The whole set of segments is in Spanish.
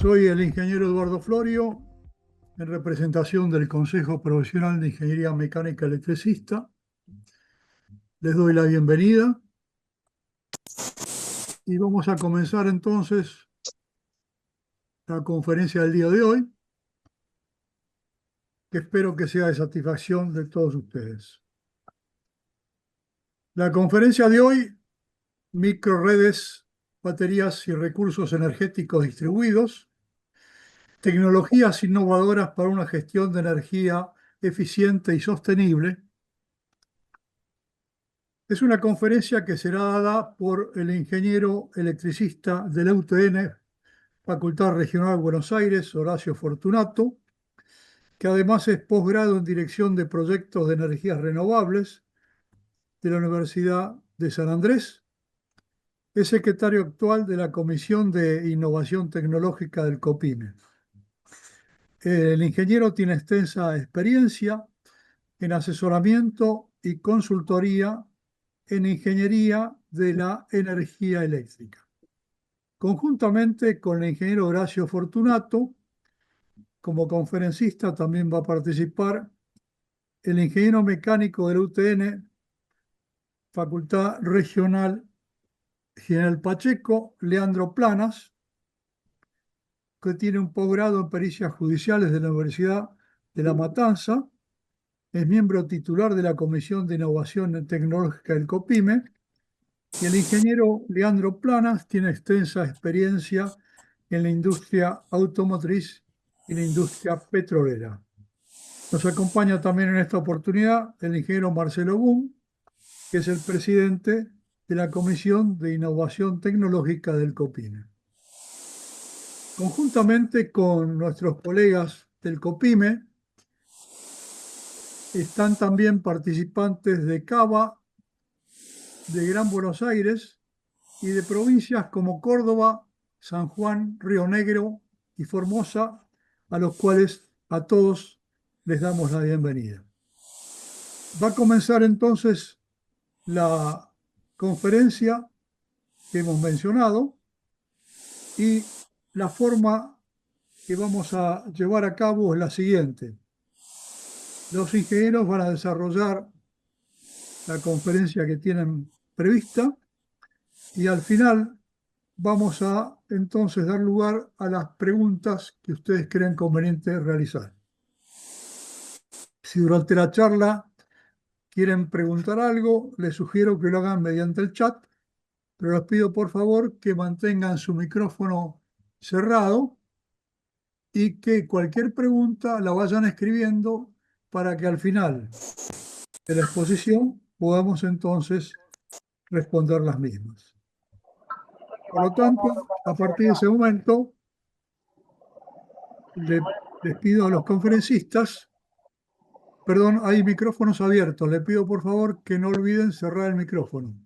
Soy el ingeniero Eduardo Florio, en representación del Consejo Profesional de Ingeniería Mecánica Electricista. Les doy la bienvenida y vamos a comenzar entonces la conferencia del día de hoy, que espero que sea de satisfacción de todos ustedes. La conferencia de hoy, microredes, baterías y recursos energéticos distribuidos, tecnologías innovadoras para una gestión de energía eficiente y sostenible. Es una conferencia que será dada por el ingeniero electricista de la UTN, Facultad Regional Buenos Aires, Horacio Fortunato, que además es posgrado en Dirección de Proyectos de Energías Renovables de la Universidad de San Andrés. Es secretario actual de la Comisión de Innovación Tecnológica del COPIME. El ingeniero tiene extensa experiencia en asesoramiento y consultoría en ingeniería de la energía eléctrica. Conjuntamente con el ingeniero Horacio Fortunato, como conferencista también va a participar el ingeniero mecánico de la UTN, Facultad Regional General Pacheco, Leandro Planas, que tiene un posgrado en pericias judiciales de la Universidad de La Matanza, es miembro titular de la Comisión de Innovación Tecnológica del COPIME, y el ingeniero Leandro Planas tiene extensa experiencia en la industria automotriz y la industria petrolera. Nos acompaña también en esta oportunidad el ingeniero Marcelo Boom, que es el presidente de la Comisión de Innovación Tecnológica del COPIME. Conjuntamente con nuestros colegas del COPIME, están también participantes de CABA, de Gran Buenos Aires y de provincias como Córdoba, San Juan, Río Negro y Formosa, a los cuales a todos les damos la bienvenida. Va a comenzar entonces la conferencia que hemos mencionado y la forma que vamos a llevar a cabo es la siguiente. Los ingenieros van a desarrollar la conferencia que tienen prevista y al final vamos a entonces dar lugar a las preguntas que ustedes crean conveniente realizar. Si durante la charla quieren preguntar algo, les sugiero que lo hagan mediante el chat, pero les pido por favor que mantengan su micrófono cerrado y que cualquier pregunta la vayan escribiendo para que al final de la exposición podamos entonces responder las mismas. Por lo tanto, a partir de ese momento, les pido a los conferencistas, perdón, hay micrófonos abiertos, les pido por favor que no olviden cerrar el micrófono.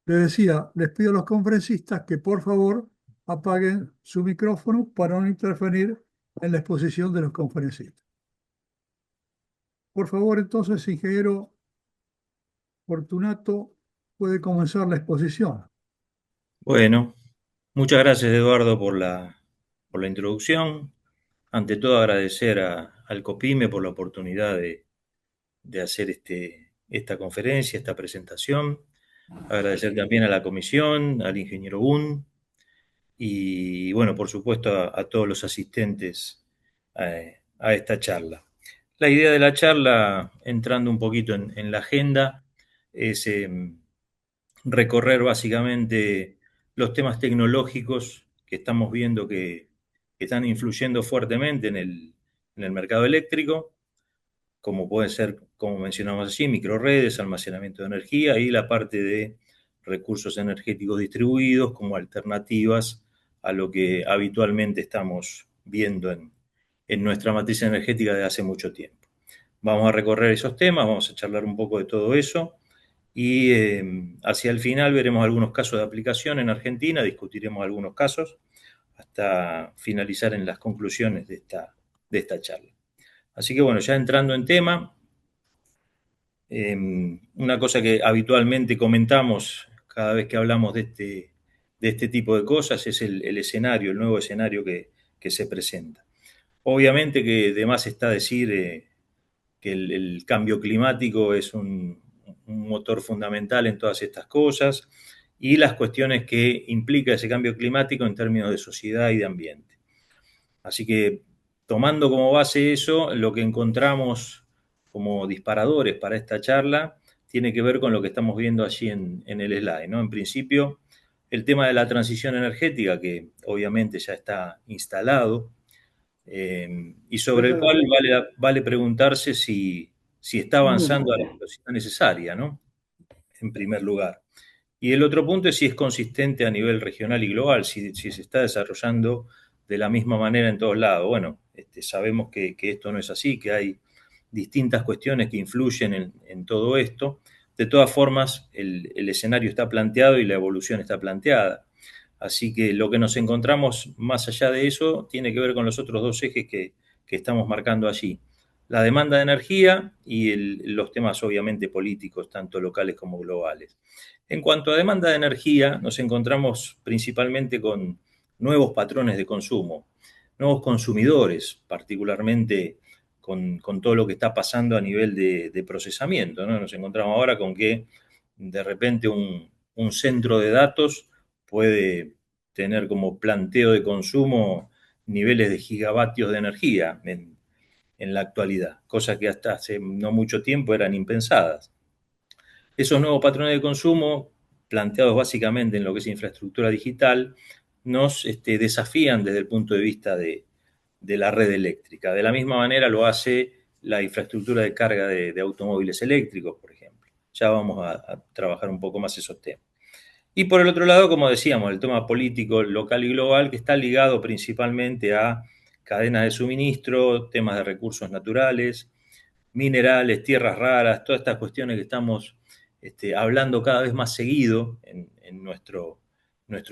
Les decía, les pido a los conferencistas que por favor apaguen su micrófono para no interferir en la exposición de los conferencistas. Por favor, entonces, ingeniero Fortunato, puede comenzar la exposición. Bueno, muchas gracias Eduardo por la introducción. Ante todo agradecer al COPIME por la oportunidad de hacer esta conferencia, esta presentación. Agradecer también a la comisión, al ingeniero Boone y bueno, por supuesto a todos los asistentes a esta charla. La idea de la charla, entrando un poquito en la agenda, es recorrer básicamente los temas tecnológicos que estamos viendo que están influyendo fuertemente en el mercado eléctrico, como pueden ser, como mencionamos así, microredes, almacenamiento de energía y la parte de recursos energéticos distribuidos como alternativas a lo que habitualmente estamos viendo en nuestra matriz energética de hace mucho tiempo. Vamos a recorrer esos temas, vamos a charlar un poco de todo eso y hacia el final veremos algunos casos de aplicación en Argentina, discutiremos algunos casos hasta finalizar en las conclusiones de esta charla. Así que bueno, ya entrando en tema, una cosa que habitualmente comentamos cada vez que hablamos de de este tipo de cosas es el escenario, el nuevo escenario que se presenta. Obviamente que de más está decir que el cambio climático es un motor fundamental en todas estas cosas y las cuestiones que implica ese cambio climático en términos de sociedad y de ambiente. Así que tomando como base eso, lo que encontramos como disparadores para esta charla tiene que ver con lo que estamos viendo allí en el slide, ¿no? En principio, el tema de la transición energética, que obviamente ya está instalado, y sobre el cual vale preguntarse si está avanzando a la velocidad necesaria, ¿no? En primer lugar. Y el otro punto es si es consistente a nivel regional y global, si se está desarrollando de la misma manera en todos lados. Bueno, sabemos que esto no es así, que hay distintas cuestiones que influyen en todo esto. De todas formas, el escenario está planteado y la evolución está planteada. Así que lo que nos encontramos más allá de eso tiene que ver con los otros dos ejes que estamos marcando allí. La demanda de energía y los temas obviamente políticos, tanto locales como globales. En cuanto a demanda de energía, nos encontramos principalmente con nuevos patrones de consumo, nuevos consumidores, particularmente con todo lo que está pasando a nivel de procesamiento, ¿no? Nos encontramos ahora con que de repente un centro de datos puede tener como planteo de consumo niveles de gigavatios de energía en la actualidad, cosas que hasta hace no mucho tiempo eran impensadas. Esos nuevos patrones de consumo, planteados básicamente en lo que es infraestructura digital, nos desafían desde el punto de vista de la red eléctrica. De la misma manera lo hace la infraestructura de carga de automóviles eléctricos, por ejemplo. Ya vamos a trabajar un poco más esos temas. Y por el otro lado, como decíamos, el tema político local y global, que está ligado principalmente a cadenas de suministro, temas de recursos naturales, minerales, tierras raras, todas estas cuestiones que estamos hablando cada vez más seguido en nuestro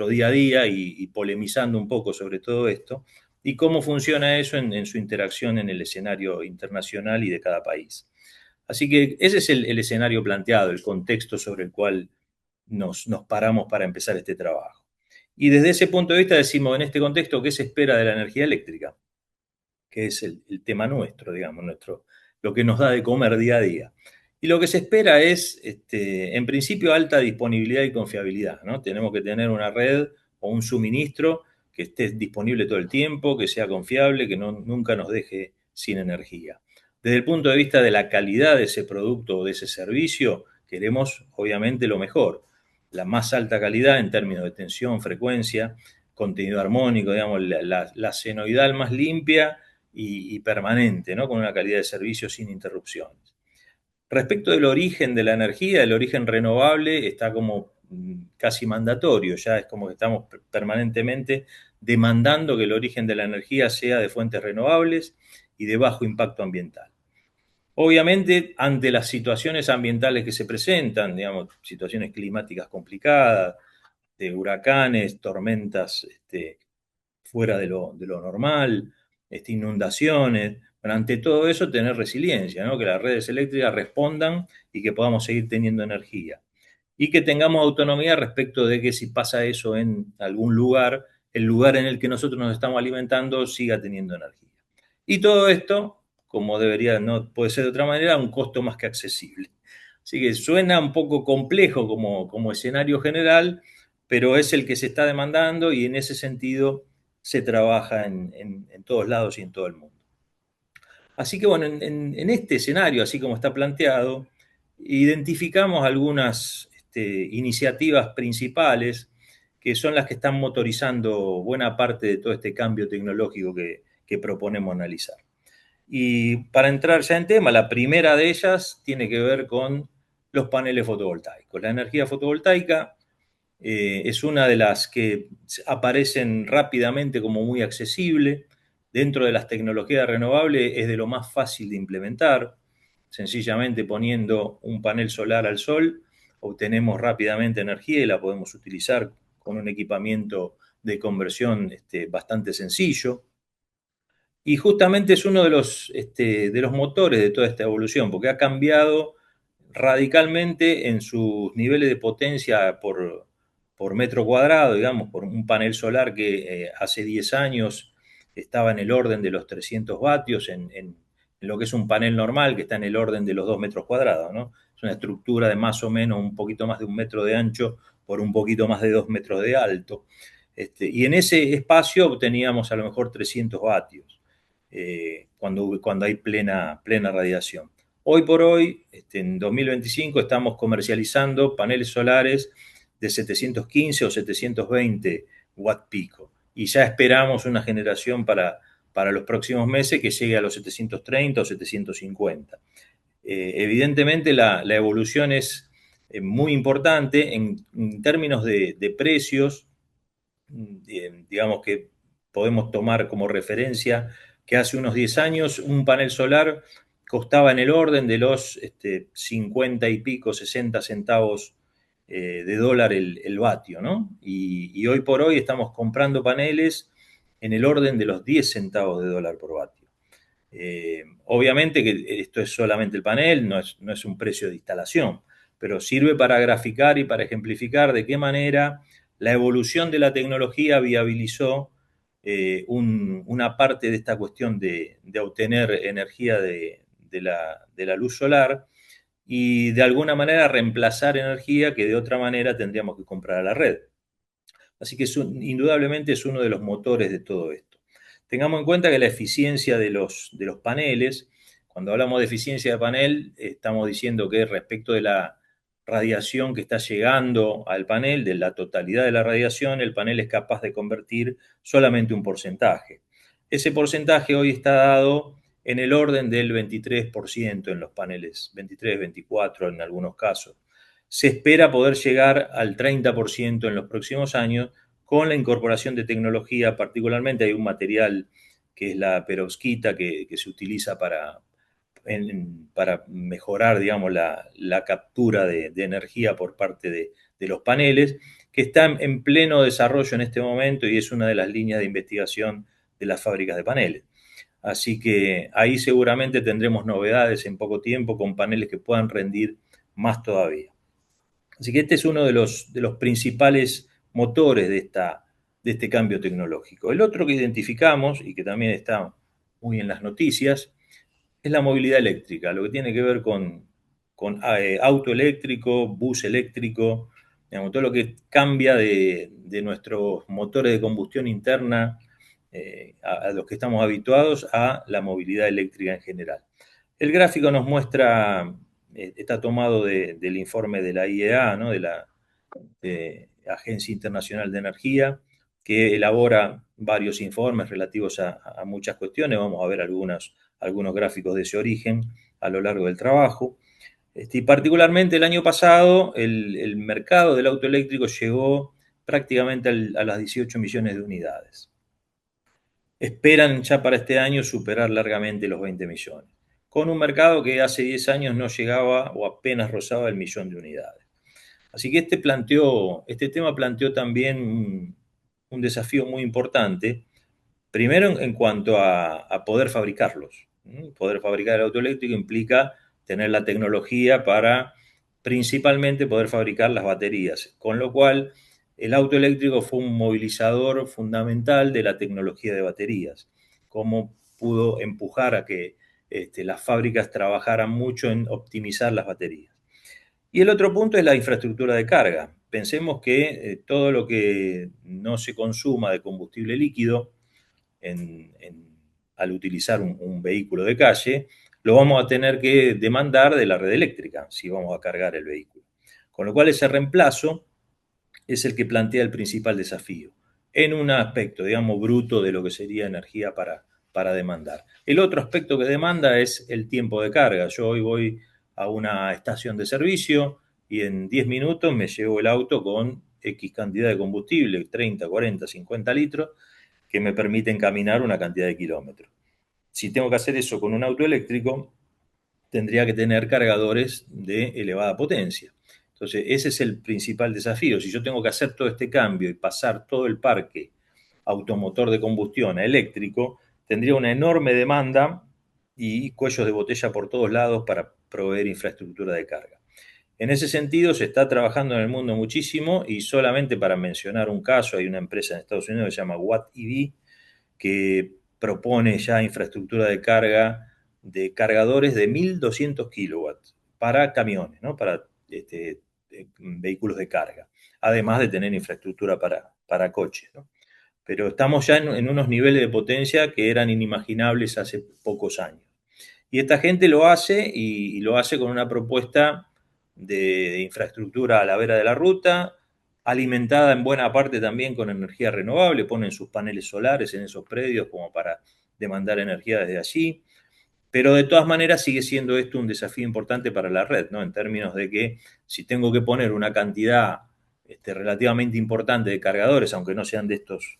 día a día y polemizando un poco sobre todo esto, y cómo funciona eso en su interacción en el escenario internacional y de cada país. Así que ese es el escenario planteado, el contexto sobre el cual nos paramos para empezar este trabajo. Y desde ese punto de vista decimos, en este contexto, ¿qué se espera de la energía eléctrica? Que es el tema nuestro, digamos, lo que nos da de comer día a día. Y lo que se espera es, en principio, alta disponibilidad y confiabilidad, ¿no? Tenemos que tener una red o un suministro que esté disponible todo el tiempo, que sea confiable, que nunca nos deje sin energía. Desde el punto de vista de la calidad de ese producto o de ese servicio, queremos, obviamente, lo mejor. La más alta calidad en términos de tensión, frecuencia, contenido armónico, digamos, la senoidal más limpia y permanente, ¿no? Con una calidad de servicio sin interrupciones. Respecto del origen de la energía, el origen renovable está como casi mandatorio, ya es como que estamos permanentemente demandando que el origen de la energía sea de fuentes renovables y de bajo impacto ambiental. Obviamente, ante las situaciones ambientales que se presentan, digamos, situaciones climáticas complicadas, de huracanes, tormentas fuera de lo normal, inundaciones. Pero ante todo eso, tener resiliencia, ¿no? Que las redes eléctricas respondan y que podamos seguir teniendo energía. Y que tengamos autonomía respecto de que si pasa eso en algún lugar, el lugar en el que nosotros nos estamos alimentando siga teniendo energía. Y todo esto, como debería, no puede ser de otra manera, a un costo más que accesible. Así que suena un poco complejo como escenario general, pero es el que se está demandando y en ese sentido se trabaja en todos lados y en todo el mundo. Así que bueno, en este escenario, así como está planteado, identificamos algunas iniciativas principales que son las que están motorizando buena parte de todo este cambio tecnológico que proponemos analizar. Y para entrar ya en tema, la primera de ellas tiene que ver con los paneles fotovoltaicos. La energía fotovoltaica es una de las que aparecen rápidamente como muy accesible. Dentro de las tecnologías renovables es de lo más fácil de implementar. Sencillamente poniendo un panel solar al sol, obtenemos rápidamente energía y la podemos utilizar con un equipamiento de conversión bastante sencillo. Y justamente es uno de los motores de toda esta evolución, porque ha cambiado radicalmente en sus niveles de potencia por metro cuadrado, digamos, por un panel solar que hace 10 años estaba en el orden de los 300 vatios, en lo que es un panel normal, que está en el orden de los 2 metros cuadrados, ¿no? Es una estructura de más o menos un poquito más de 1 metro de ancho por un poquito más de 2 metros de alto. Y en ese espacio obteníamos a lo mejor 300 vatios cuando hay plena radiación. Hoy por hoy, en 2025, estamos comercializando paneles solares de 715 o 720 watt pico. Y ya esperamos una generación para los próximos meses que llegue a los 730 o 750. Evidentemente la evolución es muy importante en términos de precios. Digamos que podemos tomar como referencia que hace unos 10 años un panel solar costaba en el orden de los 50 y pico, 60 centavos de dólar el vatio, ¿no? Y hoy por hoy estamos comprando paneles en el orden de los 10 centavos de dólar por vatio. Obviamente que esto es solamente el panel, no es un precio de instalación, pero sirve para graficar y para ejemplificar de qué manera la evolución de la tecnología viabilizó una parte de esta cuestión de obtener energía de la luz solar y de alguna manera reemplazar energía que de otra manera tendríamos que comprar a la red. Así que indudablemente es uno de los motores de todo esto. Tengamos en cuenta que la eficiencia de los paneles, cuando hablamos de eficiencia de panel, estamos diciendo que respecto de la radiación que está llegando al panel, de la totalidad de la radiación, el panel es capaz de convertir solamente un porcentaje. Ese porcentaje hoy está dado en el orden del 23% en los paneles, 23, 24 en algunos casos. Se espera poder llegar al 30% en los próximos años con la incorporación de tecnología, particularmente hay un material que es la perovskita que se utiliza para mejorar, digamos, la captura de energía por parte de los paneles, que está en pleno desarrollo en este momento y es una de las líneas de investigación de las fábricas de paneles. Así que ahí seguramente tendremos novedades en poco tiempo con paneles que puedan rendir más todavía. Así que este es uno de los principales motores de este cambio tecnológico. El otro que identificamos y que también está muy en las noticias es la movilidad eléctrica, lo que tiene que ver con auto eléctrico, bus eléctrico, digamos, todo lo que cambia de nuestros motores de combustión interna a los que estamos habituados a la movilidad eléctrica en general. El gráfico nos muestra, está tomado del informe de la IEA, ¿no? de la Agencia Internacional de Energía, que elabora varios informes relativos a muchas cuestiones. Vamos a ver algunos gráficos de ese origen a lo largo del trabajo. Y particularmente el año pasado, el mercado del auto eléctrico llegó prácticamente a las 18 millones de unidades. Esperan ya para este año superar largamente los 20 millones, con un mercado que hace 10 años no llegaba o apenas rozaba el millón de unidades. Así que este tema planteó también un desafío muy importante, primero en cuanto a poder fabricarlos. Poder fabricar el auto eléctrico implica tener la tecnología para principalmente poder fabricar las baterías, con lo cual el auto eléctrico fue un movilizador fundamental de la tecnología de baterías, cómo pudo empujar a que las fábricas trabajaran mucho en optimizar las baterías. Y el otro punto es la infraestructura de carga. Pensemos que todo lo que no se consuma de combustible líquido al utilizar un vehículo de calle, lo vamos a tener que demandar de la red eléctrica si vamos a cargar el vehículo. Con lo cual ese reemplazo es el que plantea el principal desafío, en un aspecto, digamos, bruto de lo que sería energía para demandar. El otro aspecto que demanda es el tiempo de carga. Yo hoy voy a una estación de servicio y en 10 minutos me llevo el auto con X cantidad de combustible, 30, 40, 50 litros, que me permiten caminar una cantidad de kilómetros. Si tengo que hacer eso con un auto eléctrico, tendría que tener cargadores de elevada potencia. Entonces, ese es el principal desafío. Si yo tengo que hacer todo este cambio y pasar todo el parque automotor de combustión a eléctrico, tendría una enorme demanda y cuellos de botella por todos lados para proveer infraestructura de carga. En ese sentido, se está trabajando en el mundo muchísimo y solamente para mencionar un caso, hay una empresa en Estados Unidos que se llama Watt EV que propone ya infraestructura de carga de cargadores de 1.200 kilowatts para camiones, ¿no? Para vehículos de carga, además de tener infraestructura para coches, ¿no? Pero estamos ya en unos niveles de potencia que eran inimaginables hace pocos años. Y esta gente lo hace y lo hace con una propuesta de infraestructura a la vera de la ruta, alimentada en buena parte también con energía renovable, ponen sus paneles solares en esos predios como para demandar energía desde allí, pero de todas maneras sigue siendo esto un desafío importante para la red, ¿no? En términos de que si tengo que poner una cantidad relativamente importante de cargadores, aunque no sean de estos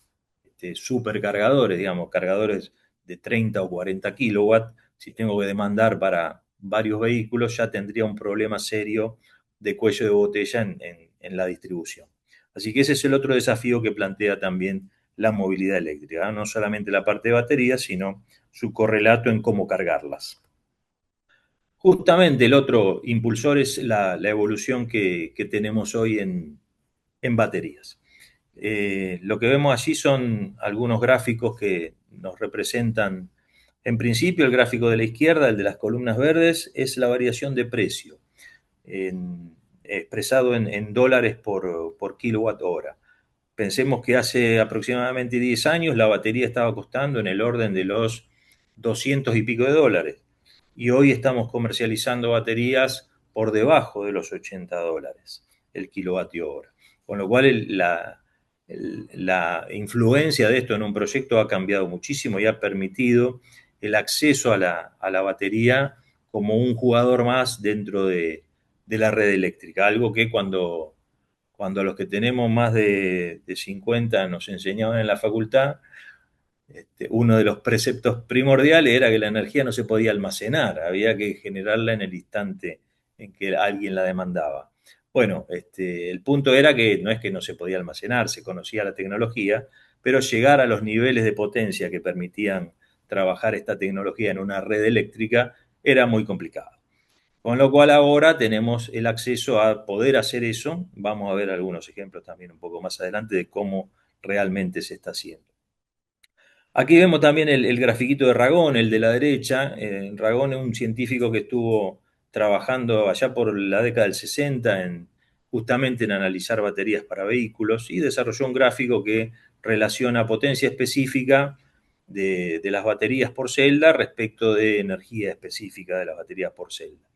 supercargadores, digamos, cargadores de 30 o 40 kilowatts, si tengo que demandar para varios vehículos, ya tendría un problema serio de cuello de botella en la distribución. Así que ese es el otro desafío que plantea también la movilidad eléctrica, ¿no? No solamente la parte de baterías, sino su correlato en cómo cargarlas. Justamente el otro impulsor es la evolución que tenemos hoy en baterías. Lo que vemos allí son algunos gráficos que nos representan, en principio el gráfico de la izquierda, el de las columnas verdes, es la variación de precio, expresado en dólares por kilowatt hora. Pensemos que hace aproximadamente 10 años la batería estaba costando en el orden de los 200 y pico de dólares. Y hoy estamos comercializando baterías por debajo de los 80 dólares el kilovatio hora. Con lo cual la influencia de esto en un proyecto ha cambiado muchísimo y ha permitido el acceso a la batería como un jugador más dentro de la red eléctrica. Algo que cuando a los que tenemos más de 50 nos enseñaban en la facultad, uno de los preceptos primordiales era que la energía no se podía almacenar, había que generarla en el instante en que alguien la demandaba. Bueno, el punto era que no es que no se podía almacenar, se conocía la tecnología, pero llegar a los niveles de potencia que permitían trabajar esta tecnología en una red eléctrica era muy complicado. Con lo cual ahora tenemos el acceso a poder hacer eso. Vamos a ver algunos ejemplos también un poco más adelante de cómo realmente se está haciendo. Aquí vemos también el grafiquito de Ragone, el de la derecha. Ragone es un científico que estuvo trabajando allá por la década del 60 justamente en analizar baterías para vehículos y desarrolló un gráfico que relaciona potencia específica de las baterías por celda respecto de energía específica de las baterías por celda.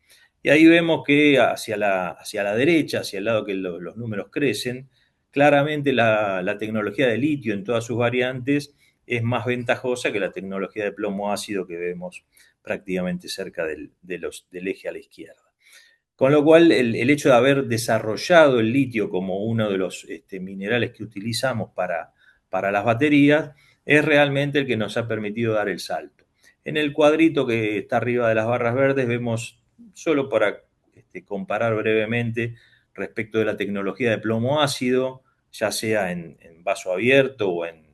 Y ahí vemos que hacia la derecha, hacia el lado que los números crecen, claramente la tecnología de litio en todas sus variantes es más ventajosa que la tecnología de plomo ácido que vemos prácticamente cerca del eje a la izquierda. Con lo cual, el hecho de haber desarrollado el litio como uno de los minerales que utilizamos para las baterías es realmente el que nos ha permitido dar el salto. En el cuadrito que está arriba de las barras verdes vemos, solo para comparar brevemente, respecto de la tecnología de plomo ácido, ya sea en vaso abierto o en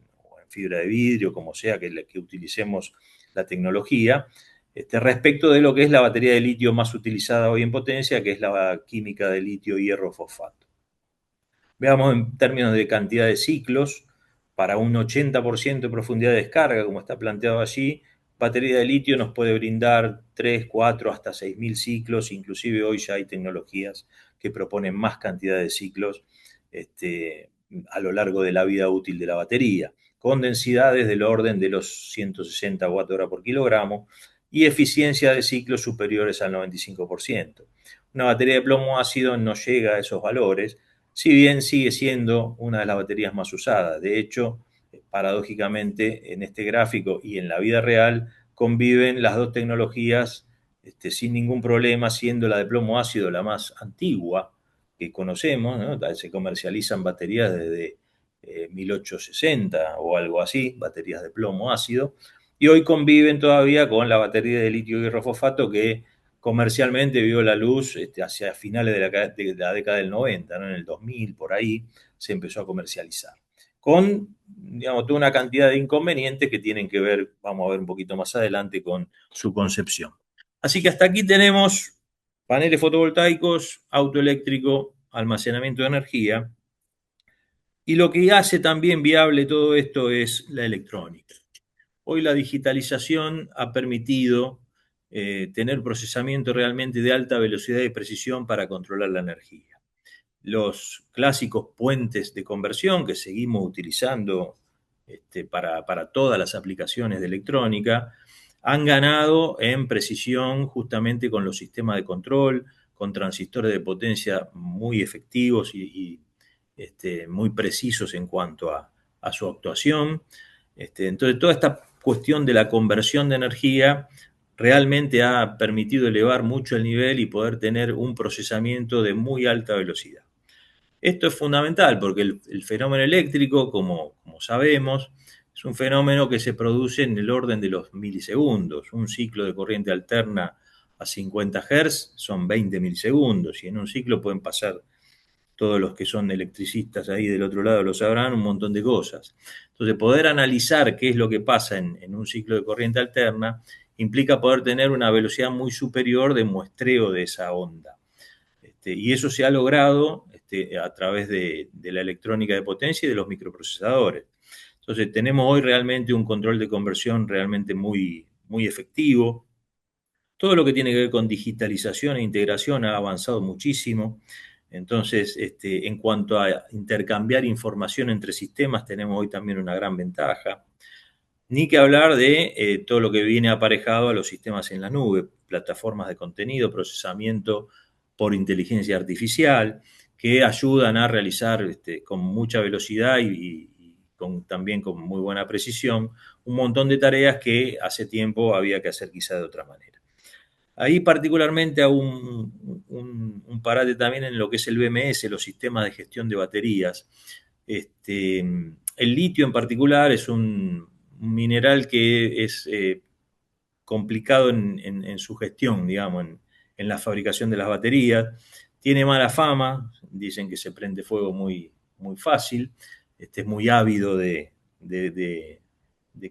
fibra de vidrio, como sea que utilicemos la tecnología, respecto de lo que es la batería de litio más utilizada hoy en potencia, que es la química de litio hierro fosfato. Veamos en términos de cantidad de ciclos, para un 80% de profundidad de descarga, como está planteado allí, batería de litio nos puede brindar 3, 4, hasta 6.000 ciclos, inclusive hoy ya hay tecnologías que proponen más cantidad de ciclos a lo largo de la vida útil de la batería, con densidades del orden de los 160 Wh por kilogramo y eficiencia de ciclos superiores al 95%. Una batería de plomo ácido no llega a esos valores, si bien sigue siendo una de las baterías más usadas. De hecho, paradójicamente, en este gráfico y en la vida real conviven las dos tecnologías sin ningún problema, siendo la de plomo ácido la más antigua que conocemos, ¿no? Se comercializan baterías desde 1860 o algo así, baterías de plomo ácido, y hoy conviven todavía con la batería de litio hierro fosfato que comercialmente vio la luz hacia finales de la década del 90, ¿no? En el 2000, por ahí, se empezó a comercializar. Con, digamos, toda una cantidad de inconvenientes que tienen que ver, vamos a ver un poquito más adelante, con su concepción. Así que hasta aquí tenemos paneles fotovoltaicos, auto eléctrico, almacenamiento de energía. Y lo que hace también viable todo esto es la electrónica. Hoy la digitalización ha permitido tener procesamiento realmente de alta velocidad y precisión para controlar la energía. Los clásicos puentes de conversión que seguimos utilizando para todas las aplicaciones de electrónica han ganado en precisión justamente con los sistemas de control, con transistores de potencia muy efectivos y muy precisos en cuanto a su actuación. Entonces, toda esta cuestión de la conversión de energía realmente ha permitido elevar mucho el nivel y poder tener un procesamiento de muy alta velocidad. Esto es fundamental porque el fenómeno eléctrico, como sabemos, es un fenómeno que se produce en el orden de los milisegundos. Un ciclo de corriente alterna a 50 Hz son 20 milisegundos y en un ciclo pueden pasar, todos los que son electricistas ahí del otro lado lo sabrán, un montón de cosas. Entonces, poder analizar qué es lo que pasa en un ciclo de corriente alterna implica poder tener una velocidad muy superior de muestreo de esa onda. Y eso se ha logrado a través de la electrónica de potencia y de los microprocesadores. Entonces, tenemos hoy realmente un control de conversión realmente muy, muy efectivo. Todo lo que tiene que ver con digitalización e integración ha avanzado muchísimo. Entonces, en cuanto a intercambiar información entre sistemas, tenemos hoy también una gran ventaja. Ni que hablar de todo lo que viene aparejado a los sistemas en la nube, plataformas de contenido, procesamiento por inteligencia artificial, que ayudan a realizar con mucha velocidad y también con muy buena precisión un montón de tareas que hace tiempo había que hacer quizá de otra manera. Ahí particularmente hago un parate también en lo que es el BMS, los sistemas de gestión de baterías. El litio en particular es un mineral que es complicado en su gestión, digamos, en la fabricación de las baterías. Tiene mala fama, dicen que se prende fuego muy, muy fácil, es muy ávido de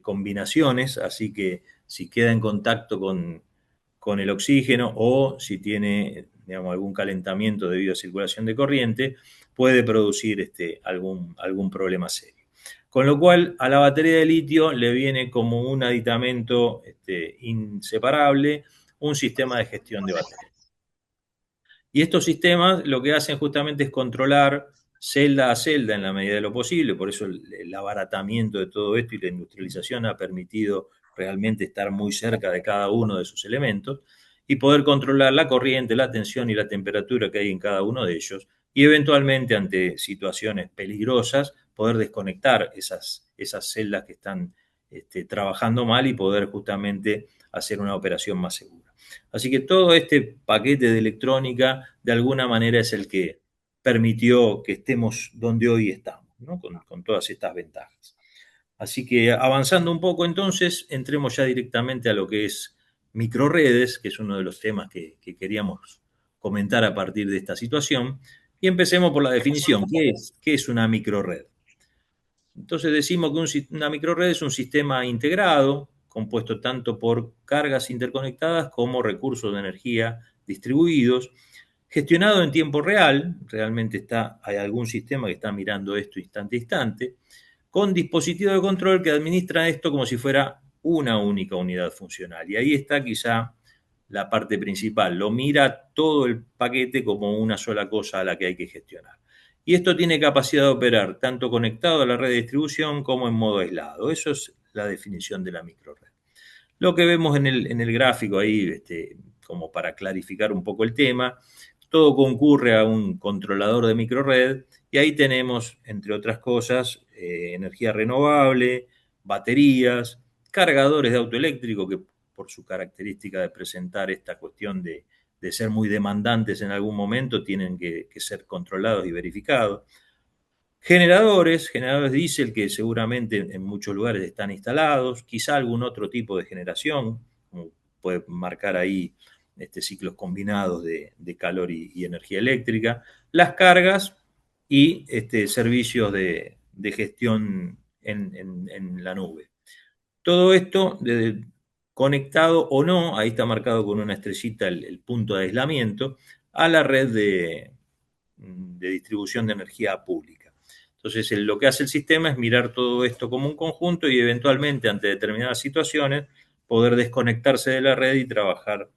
combinaciones, así que si queda en contacto con el oxígeno o si tiene, digamos, algún calentamiento debido a circulación de corriente, puede producir algún problema serio. Con lo cual, a la batería de litio le viene como un aditamento inseparable un sistema de gestión de batería. Y estos sistemas lo que hacen justamente es controlar celda a celda en la medida de lo posible, por eso el abaratamiento de todo esto y la industrialización ha permitido realmente estar muy cerca de cada uno de esos elementos y poder controlar la corriente, la tensión y la temperatura que hay en cada uno de ellos y eventualmente ante situaciones peligrosas poder desconectar esas celdas que están trabajando mal y poder justamente hacer una operación más segura. Así que todo este paquete de electrónica de alguna manera es el que permitió que estemos donde hoy estamos, ¿no? Con todas estas ventajas. Así que avanzando un poco entonces, entremos ya directamente a lo que es microredes, que es uno de los temas que queríamos comentar a partir de esta situación, y empecemos por la definición. ¿Qué es una microred? Entonces decimos que una microred es un sistema integrado, compuesto tanto por cargas interconectadas como recursos de energía distribuidos, gestionado en tiempo real, realmente hay algún sistema que está mirando esto instante a instante, con dispositivos de control que administran esto como si fuera una única unidad funcional. Y ahí está quizá la parte principal, lo mira todo el paquete como una sola cosa a la que hay que gestionar. Y esto tiene capacidad de operar tanto conectado a la red de distribución como en modo aislado. Eso es la definición de la microred. Lo que vemos en el gráfico ahí, como para clarificar un poco el tema, todo concurre a un controlador de microred y ahí tenemos, entre otras cosas, energía renovable, baterías, cargadores de auto eléctrico que por su característica de presentar esta cuestión de ser muy demandantes en algún momento tienen que ser controlados y verificados. Generadores diésel que seguramente en muchos lugares están instalados, quizá algún otro tipo de generación, como puede marcar ahí ciclos combinados de calor y energía eléctrica, las cargas y servicios de gestión en la nube. Todo esto conectado o no, ahí está marcado con una estrellita el punto de aislamiento, a la red de distribución de energía pública. Entonces, lo que hace el sistema es mirar todo esto como un conjunto y eventualmente, ante determinadas situaciones, poder desconectarse de la red y trabajar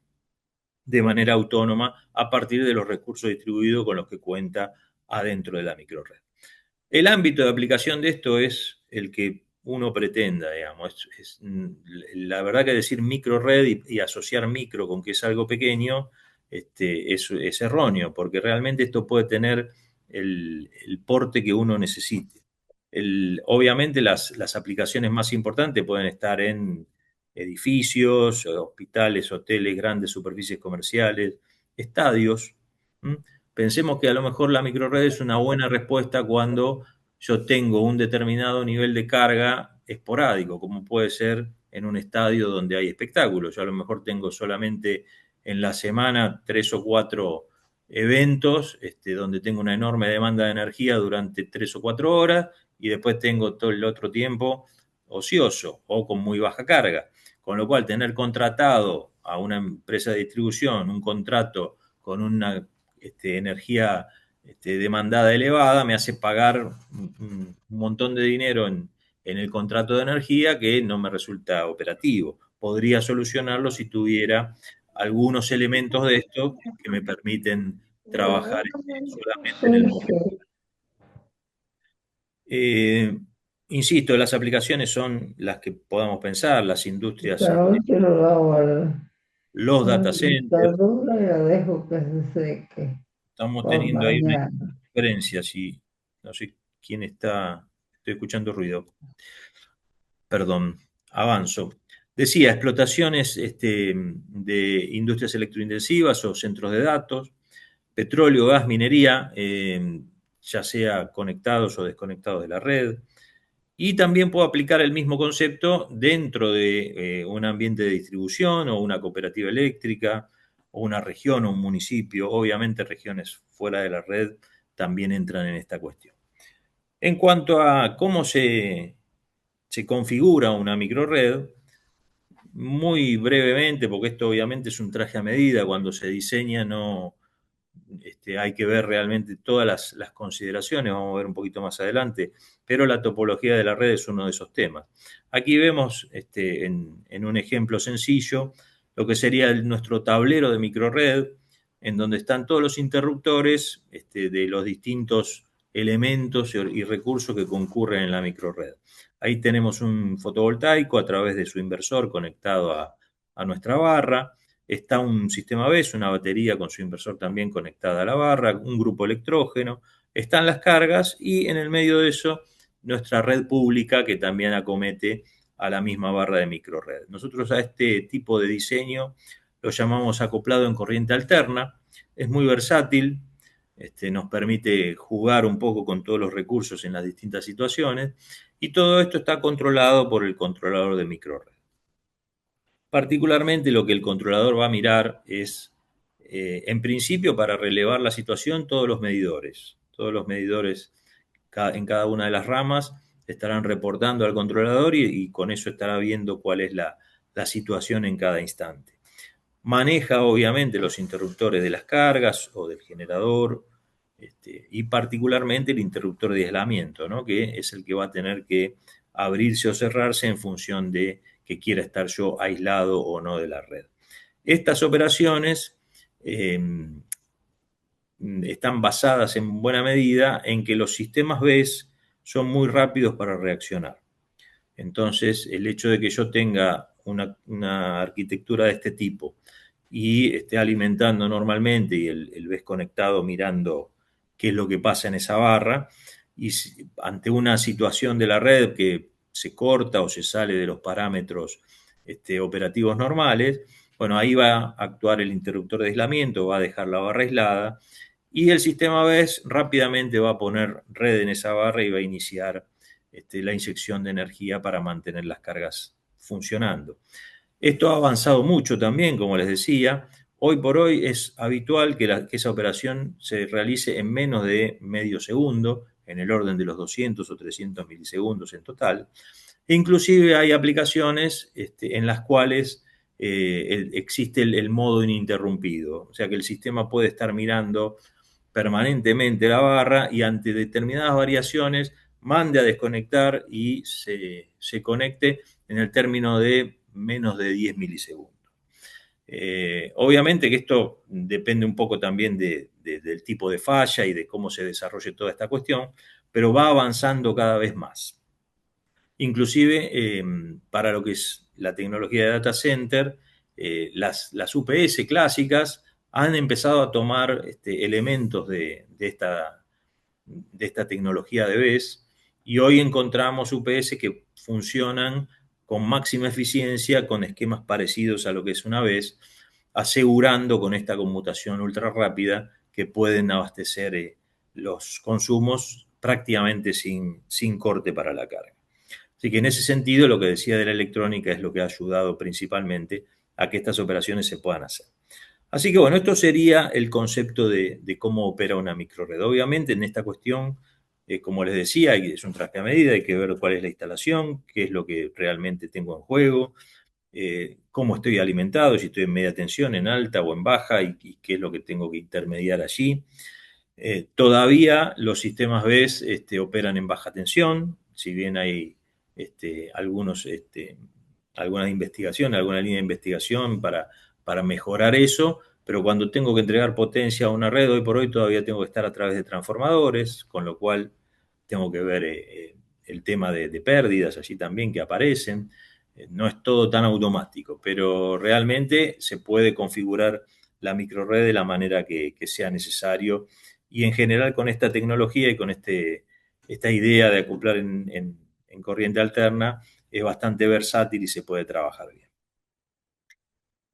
de manera autónoma a partir de los recursos distribuidos con los que cuenta adentro de la microred. El ámbito de aplicación de esto es el que uno pretenda, digamos. La verdad que decir microred y asociar micro con que es algo pequeño es erróneo, porque realmente esto puede tener el porte que uno necesite. Obviamente las aplicaciones más importantes pueden estar en edificios, hospitales, hoteles, grandes superficies comerciales, estadios. ¿Mm? Pensemos que a lo mejor la microred es una buena respuesta cuando yo tengo un determinado nivel de carga esporádico, como puede ser en un estadio donde hay espectáculos. Yo a lo mejor tengo solamente en la semana 3 o 4 eventos donde tengo una enorme demanda de energía durante 3 o 4 horas y después tengo todo el otro tiempo ocioso o con muy baja carga. Con lo cual, tener contratado a una empresa de distribución un contrato con una energía demandada elevada me hace pagar un montón de dinero en el contrato de energía que no me resulta operativo. Podría solucionarlo si tuviera algunos elementos de esto que me permiten trabajar solamente en el momento. Eh, Insisto, las aplicaciones son las que podamos pensar, las industrias, Claro, yo lo lavo los al data centers. administrador, le agradezco que se seque Estamos por teniendo ahí una mañana. diferencia, si no sé quién está, estoy escuchando ruido. Perdón, avanzo. Decía, explotaciones de industrias electrointensivas o centros de datos, petróleo, gas, minería, ya sea conectados o desconectados de la red. Y también puedo aplicar el mismo concepto dentro de un ambiente de distribución o una cooperativa eléctrica o una región o un municipio. Obviamente regiones fuera de la red también entran en esta cuestión. En cuanto a cómo se configura una microred, muy brevemente, porque esto obviamente es un traje a medida, cuando se diseña no, hay que ver realmente todas las consideraciones, vamos a ver un poquito más adelante, pero la topología de la red es uno de esos temas. Aquí vemos en un ejemplo sencillo lo que sería nuestro tablero de microred, en donde están todos los interruptores de los distintos elementos y recursos que concurren en la microred. Ahí tenemos un fotovoltaico a través de su inversor conectado a nuestra barra. Está un sistema BESS, una batería con su inversor también conectada a la barra, un grupo electrógeno, están las cargas y en el medio de eso nuestra red pública que también acomete a la misma barra de microred. Nosotros a este tipo de diseño lo llamamos acoplado en corriente alterna, es muy versátil, nos permite jugar un poco con todos los recursos en las distintas situaciones y todo esto está controlado por el controlador de microred. Particularmente lo que el controlador va a mirar es, en principio, para relevar la situación, todos los medidores. Todos los medidores en cada una de las ramas estarán reportando al controlador y con eso estará viendo cuál es la situación en cada instante. Maneja obviamente los interruptores de las cargas o del generador y particularmente el interruptor de aislamiento, ¿no? Que es el que va a tener que abrirse o cerrarse en función de que quiera estar yo aislado o no de la red. Estas operaciones están basadas en buena medida en que los sistemas BESS son muy rápidos para reaccionar. Entonces, el hecho de que yo tenga una arquitectura de este tipo y esté alimentando normalmente y el BESS conectado mirando qué es lo que pasa en esa barra, y ante una situación de la red que se corta o se sale de los parámetros operativos normales, bueno, ahí va a actuar el interruptor de aislamiento, va a dejar la barra aislada y el sistema BESS rápidamente va a poner red en esa barra y va a iniciar la inyección de energía para mantener las cargas funcionando. Esto ha avanzado mucho también, como les decía. Hoy por hoy es habitual que esa operación se realice en menos de medio segundo, en el orden de los 200 o 300 milisegundos en total. Inclusive hay aplicaciones en las cuales existe el modo ininterrumpido, o sea que el sistema puede estar mirando permanentemente la barra y ante determinadas variaciones mande a desconectar y se conecte en el término de menos de 10 milisegundos. Obviamente que esto depende un poco también del tipo de falla y de cómo se desarrolle toda esta cuestión, pero va avanzando cada vez más. Inclusive para lo que es la tecnología de data center, las UPS clásicas han empezado a tomar elementos de esta tecnología de BESS y hoy encontramos UPS que funcionan con máxima eficiencia, con esquemas parecidos a lo que es una BESS, asegurando con esta conmutación ultra rápida que pueden abastecer los consumos prácticamente sin corte para la carga. Así que en ese sentido lo que decía de la electrónica es lo que ha ayudado principalmente a que estas operaciones se puedan hacer. Así que bueno, esto sería el concepto de cómo opera una microred. Obviamente en esta cuestión, como les decía, es un traje a medida, hay que ver cuál es la instalación, qué es lo que realmente tengo en juego, cómo estoy alimentado, si estoy en media tensión, en alta o en baja y qué es lo que tengo que intermediar allí. Todavía los sistemas BESS operan en baja tensión, si bien hay algunas investigaciones, alguna línea de investigación para mejorar eso, pero cuando tengo que entregar potencia a una red, hoy por hoy todavía tengo que estar a través de transformadores, con lo cual tengo que ver el tema de pérdidas allí también que aparecen. No es todo tan automático, pero realmente se puede configurar la microred de la manera que sea necesario y en general con esta tecnología y con esta idea de acoplar en corriente alterna es bastante versátil y se puede trabajar bien.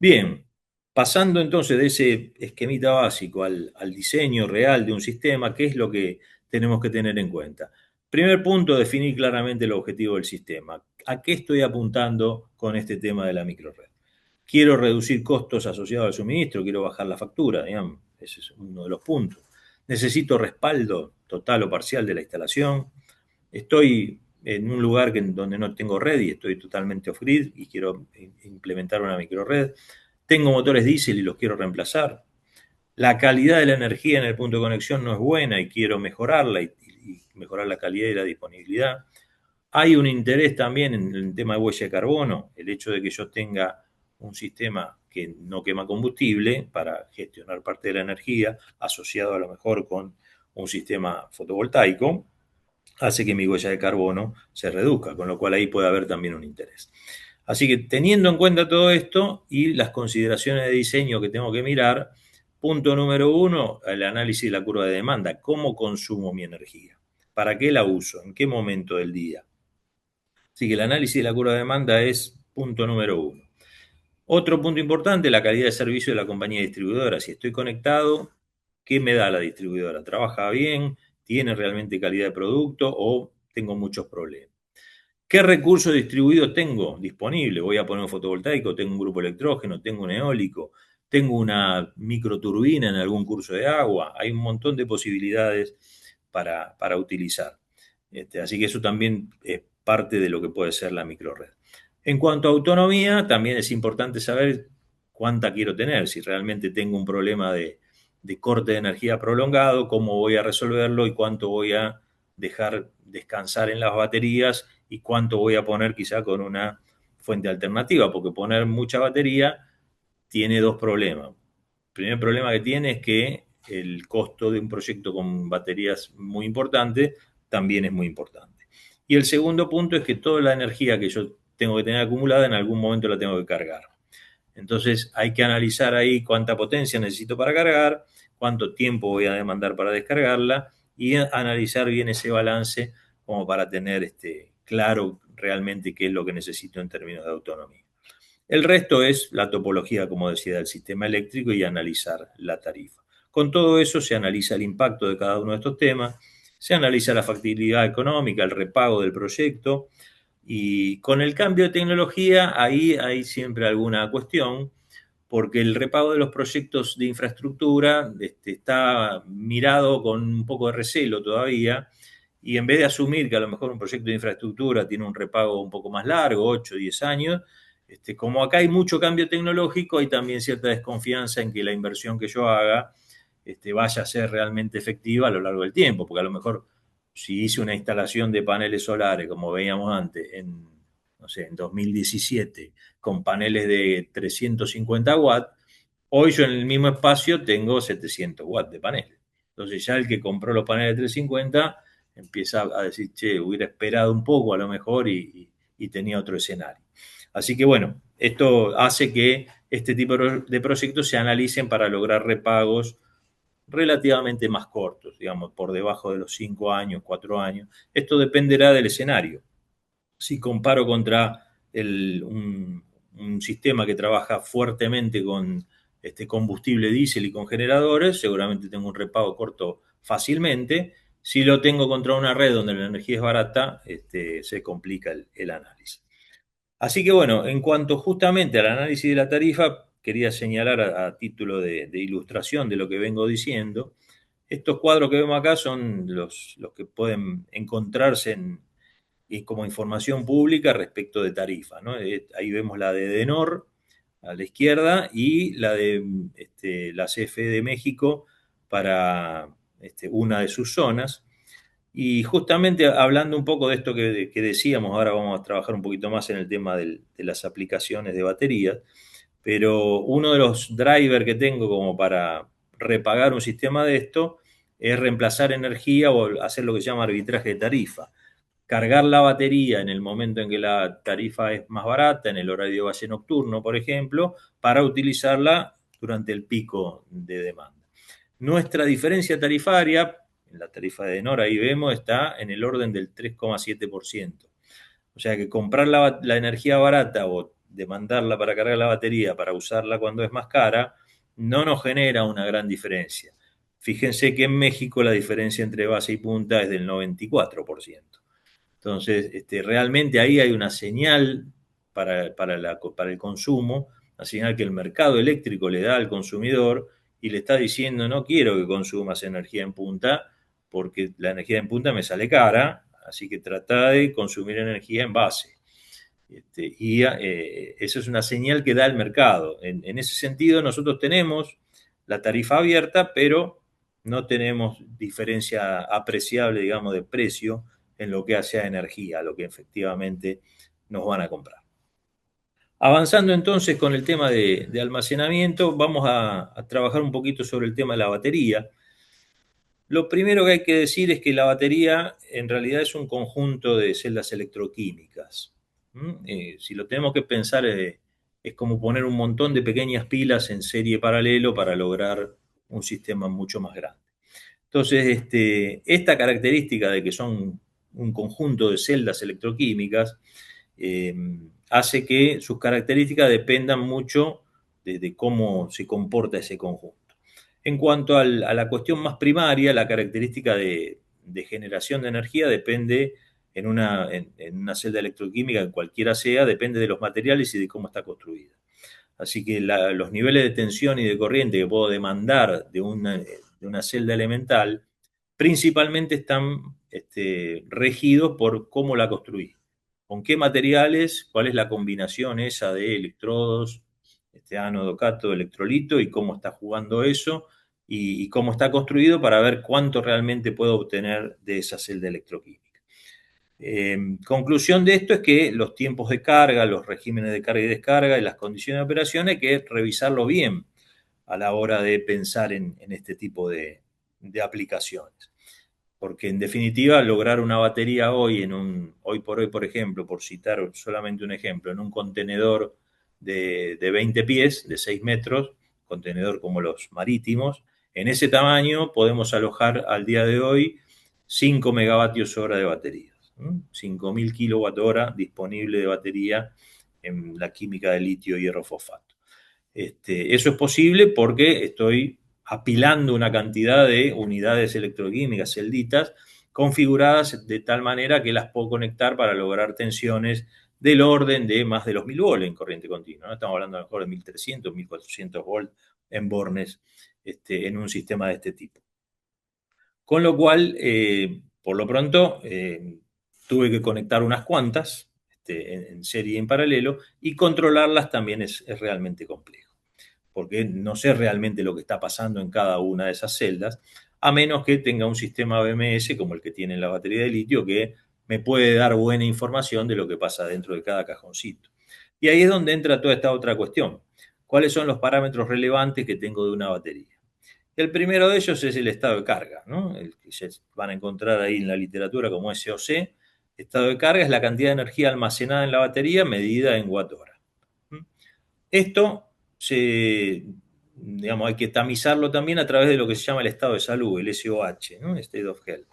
Bien, pasando entonces de ese esquemita básico al diseño real de un sistema, ¿qué es lo que tenemos que tener en cuenta? Primer punto, definir claramente el objetivo del sistema. ¿A qué estoy apuntando con este tema de la microred? Quiero reducir costos asociados al suministro, quiero bajar la factura, digamos, ese es uno de los puntos. Necesito respaldo total o parcial de la instalación. Estoy en un lugar donde no tengo red y estoy totalmente off-grid y quiero implementar una microred. Tengo motores diésel y los quiero reemplazar. La calidad de la energía en el punto de conexión no es buena y quiero mejorarla y mejorar la calidad y la disponibilidad. Hay un interés también en el tema de huella de carbono, el hecho de que yo tenga un sistema que no quema combustible para gestionar parte de la energía, asociado a lo mejor con un sistema fotovoltaico, hace que mi huella de carbono se reduzca, con lo cual ahí puede haber también un interés. Así que teniendo en cuenta todo esto y las consideraciones de diseño que tengo que mirar, punto número 1, el análisis de la curva de demanda. ¿Cómo consumo mi energía? ¿Para qué la uso? ¿En qué momento del día? Así que el análisis de la curva de demanda es punto número 1. Otro punto importante, la calidad de servicio de la compañía distribuidora. Si estoy conectado, ¿qué me da la distribuidora? ¿Trabaja bien? ¿Tiene realmente calidad de producto o tengo muchos problemas? ¿Qué recursos distribuidos tengo disponible? Voy a poner un fotovoltaico, tengo un grupo electrógeno, tengo un eólico, tengo una microturbina en algún curso de agua. Hay un montón de posibilidades para utilizar. Así que eso también es parte de lo que puede ser la microred. En cuanto a autonomía, también es importante saber cuánta quiero tener. Si realmente tengo un problema de corte de energía prolongado, cómo voy a resolverlo y cuánto voy a dejar descansar en las baterías y cuánto voy a poner quizá con una fuente alternativa, porque poner mucha batería tiene dos problemas. El primer problema que tiene es que el costo de un proyecto con baterías muy importante también es muy importante. Y el segundo punto es que toda la energía que yo tengo que tener acumulada en algún momento la tengo que cargar. Entonces hay que analizar ahí cuánta potencia necesito para cargar, cuánto tiempo voy a demandar para descargarla y analizar bien ese balance como para tener claro realmente qué es lo que necesito en términos de autonomía. El resto es la topología, como decía, del sistema eléctrico y analizar la tarifa. Con todo eso se analiza el impacto de cada uno de estos temas, se analiza la factibilidad económica, el repago del proyecto y con el cambio de tecnología ahí hay siempre alguna cuestión porque el repago de los proyectos de infraestructura está mirado con un poco de recelo todavía y en vez de asumir que a lo mejor un proyecto de infraestructura tiene un repago un poco más largo, 8 o 10 años, Como acá hay mucho cambio tecnológico, hay también cierta desconfianza en que la inversión que yo haga vaya a ser realmente efectiva a lo largo del tiempo, porque a lo mejor si hice una instalación de paneles solares, como veíamos antes, no sé, en 2017, con paneles de 350 watts, hoy yo en el mismo espacio tengo 700 watts de paneles. Entonces ya el que compró los paneles de 350 empieza a decir, che, hubiera esperado un poco a lo mejor y tenía otro escenario. Así que bueno, esto hace que este tipo de proyectos se analicen para lograr repagos relativamente más cortos, digamos, por debajo de los 5 años, 4 años. Esto dependerá del escenario. Si comparo contra un sistema que trabaja fuertemente con combustible diésel y con generadores, seguramente tengo un repago corto fácilmente. Si lo tengo contra una red donde la energía es barata, se complica el análisis. Así que bueno, en cuanto justamente al análisis de la tarifa, quería señalar a título de ilustración de lo que vengo diciendo, estos cuadros que vemos acá son los que pueden encontrarse y como información pública respecto de tarifa, ¿no? Ahí vemos la de Edenor a la izquierda y la de la CFE de México para una de sus zonas. Y justamente hablando un poco de esto que decíamos, ahora vamos a trabajar un poquito más en el tema de las aplicaciones de baterías, pero uno de los drivers que tengo como para repagar un sistema de esto es reemplazar energía o hacer lo que se llama arbitraje de tarifa. Cargar la batería en el momento en que la tarifa es más barata, en el horario de valle nocturno, por ejemplo, para utilizarla durante el pico de demanda. Nuestra diferencia tarifaria, en la tarifa de Enor, ahí vemos, está en el orden del 3,7%. O sea que comprar la energía barata o demandarla para cargar la batería para usarla cuando es más cara, no nos genera una gran diferencia. Fíjense que en México la diferencia entre base y punta es del 94%. Entonces, realmente ahí hay una señal para el consumo, una señal que el mercado eléctrico le da al consumidor y le está diciendo, no quiero que consumas energía en punta porque la energía en punta me sale cara, así que trata de consumir energía en base. Eso es una señal que da el mercado. En ese sentido, nosotros tenemos la tarifa abierta, pero no tenemos diferencia apreciable, digamos, de precio en lo que hace a energía, lo que efectivamente nos van a comprar. Avanzando entonces con el tema de almacenamiento, vamos a trabajar un poquito sobre el tema de la batería. Lo primero que hay que decir es que la batería en realidad es un conjunto de celdas electroquímicas. Si lo tenemos que pensar, es como poner un montón de pequeñas pilas en serie paralelo para lograr un sistema mucho más grande. Entonces, esta característica de que son un conjunto de celdas electroquímicas eh, hace que sus características dependan mucho de cómo se comporta ese conjunto. En cuanto a la cuestión más primaria, la característica de generación de energía depende en una celda electroquímica, cualquiera sea, depende de los materiales y de cómo está construida. Así que los niveles de tensión y de corriente que puedo demandar de una celda elemental principalmente están regidos por cómo la construí, con qué materiales, cuál es la combinación esa de electrodos, ánodo, cátodo, electrolito y cómo está jugando eso y cómo está construido para ver cuánto realmente puedo obtener de esa celda electroquímica. Conclusión de esto es que los tiempos de carga, los regímenes de carga y descarga y las condiciones de operación hay que revisarlo bien a la hora de pensar en este tipo de aplicaciones. Porque en definitiva lograr una batería hoy por hoy, por ejemplo, por citar solamente un ejemplo, en un contenedor de 20 pies, de 6 metros, contenedor como los marítimos, en ese tamaño podemos alojar al día de hoy 5 megavatios hora de batería. 5.000 kilowatt hora disponible de batería en la química de litio hierro fosfato. Eso es posible porque estoy apilando una cantidad de unidades electroquímicas, celditas, configuradas de tal manera que las puedo conectar para lograr tensiones del orden de más de los 1000 volts en corriente continua, ¿no? Estamos hablando a lo mejor de 1300, 1400 volts en bornes en un sistema de este tipo. Con lo cual, por lo pronto, tuve que conectar unas cuantas en serie y en paralelo, y controlarlas también es realmente complejo, porque no sé realmente lo que está pasando en cada una de esas celdas, a menos que tenga un sistema BMS como el que tiene la batería de litio, que me puede dar buena información de lo que pasa dentro de cada cajoncito. Y ahí es donde entra toda esta otra cuestión. ¿Cuáles son los parámetros relevantes que tengo de una batería? El primero de ellos es el estado de carga, ¿no? El que se van a encontrar ahí en la literatura como SOC. Estado de carga es la cantidad de energía almacenada en la batería medida en watt-hora. Esto digamos, hay que tamizarlo también a través de lo que se llama el estado de salud, el SOH, ¿no? State of Health.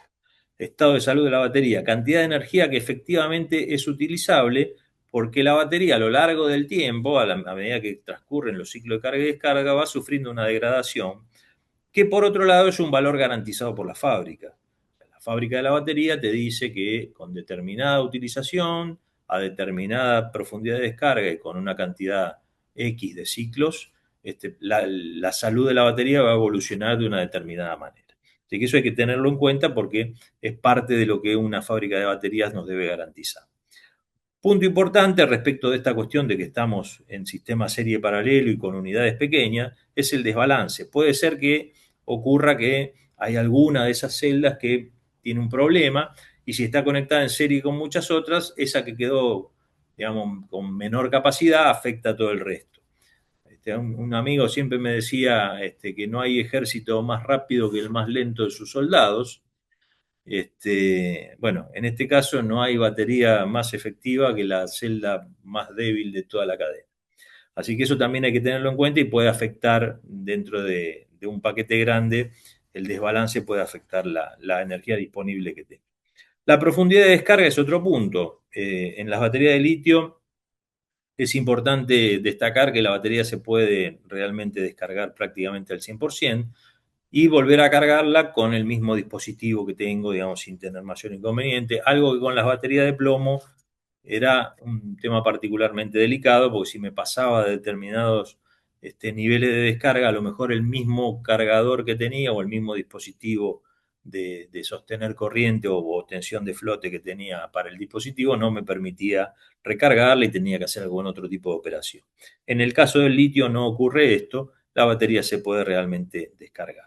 Estado de salud de la batería, cantidad de energía que efectivamente es utilizable, porque la batería a lo largo del tiempo, a medida que transcurren los ciclos de carga y descarga, va sufriendo una degradación que por otro lado es un valor garantizado por la fábrica. La fábrica de la batería te dice que con determinada utilización, a determinada profundidad de descarga y con una cantidad X de ciclos, la salud de la batería va a evolucionar de una determinada manera. Así que eso hay que tenerlo en cuenta porque es parte de lo que una fábrica de baterías nos debe garantizar. Punto importante respecto de esta cuestión de que estamos en sistema serie paralelo y con unidades pequeñas, es el desbalance. Puede ser que ocurra que hay alguna de esas celdas que tiene un problema y si está conectada en serie con muchas otras, esa que quedó, digamos, con menor capacidad afecta a todo el resto. Un amigo siempre me decía que no hay ejército más rápido que el más lento de sus soldados. Bueno, en este caso no hay batería más efectiva que la celda más débil de toda la cadena. Así que eso también hay que tenerlo en cuenta y puede afectar dentro de un paquete grande, el desbalance puede afectar la energía disponible que tenga. La profundidad de descarga es otro punto. En las baterías de litio es importante destacar que la batería se puede realmente descargar prácticamente al 100%, y volver a cargarla con el mismo dispositivo que tengo, digamos, sin tener mayor inconveniente. Algo que con las baterías de plomo era un tema particularmente delicado, porque si me pasaba de determinados niveles de descarga, a lo mejor el mismo cargador que tenía o el mismo dispositivo de sostener corriente o tensión de flote que tenía para el dispositivo no me permitía recargarla y tenía que hacer algún otro tipo de operación. En el caso del litio no ocurre esto, la batería se puede realmente descargar.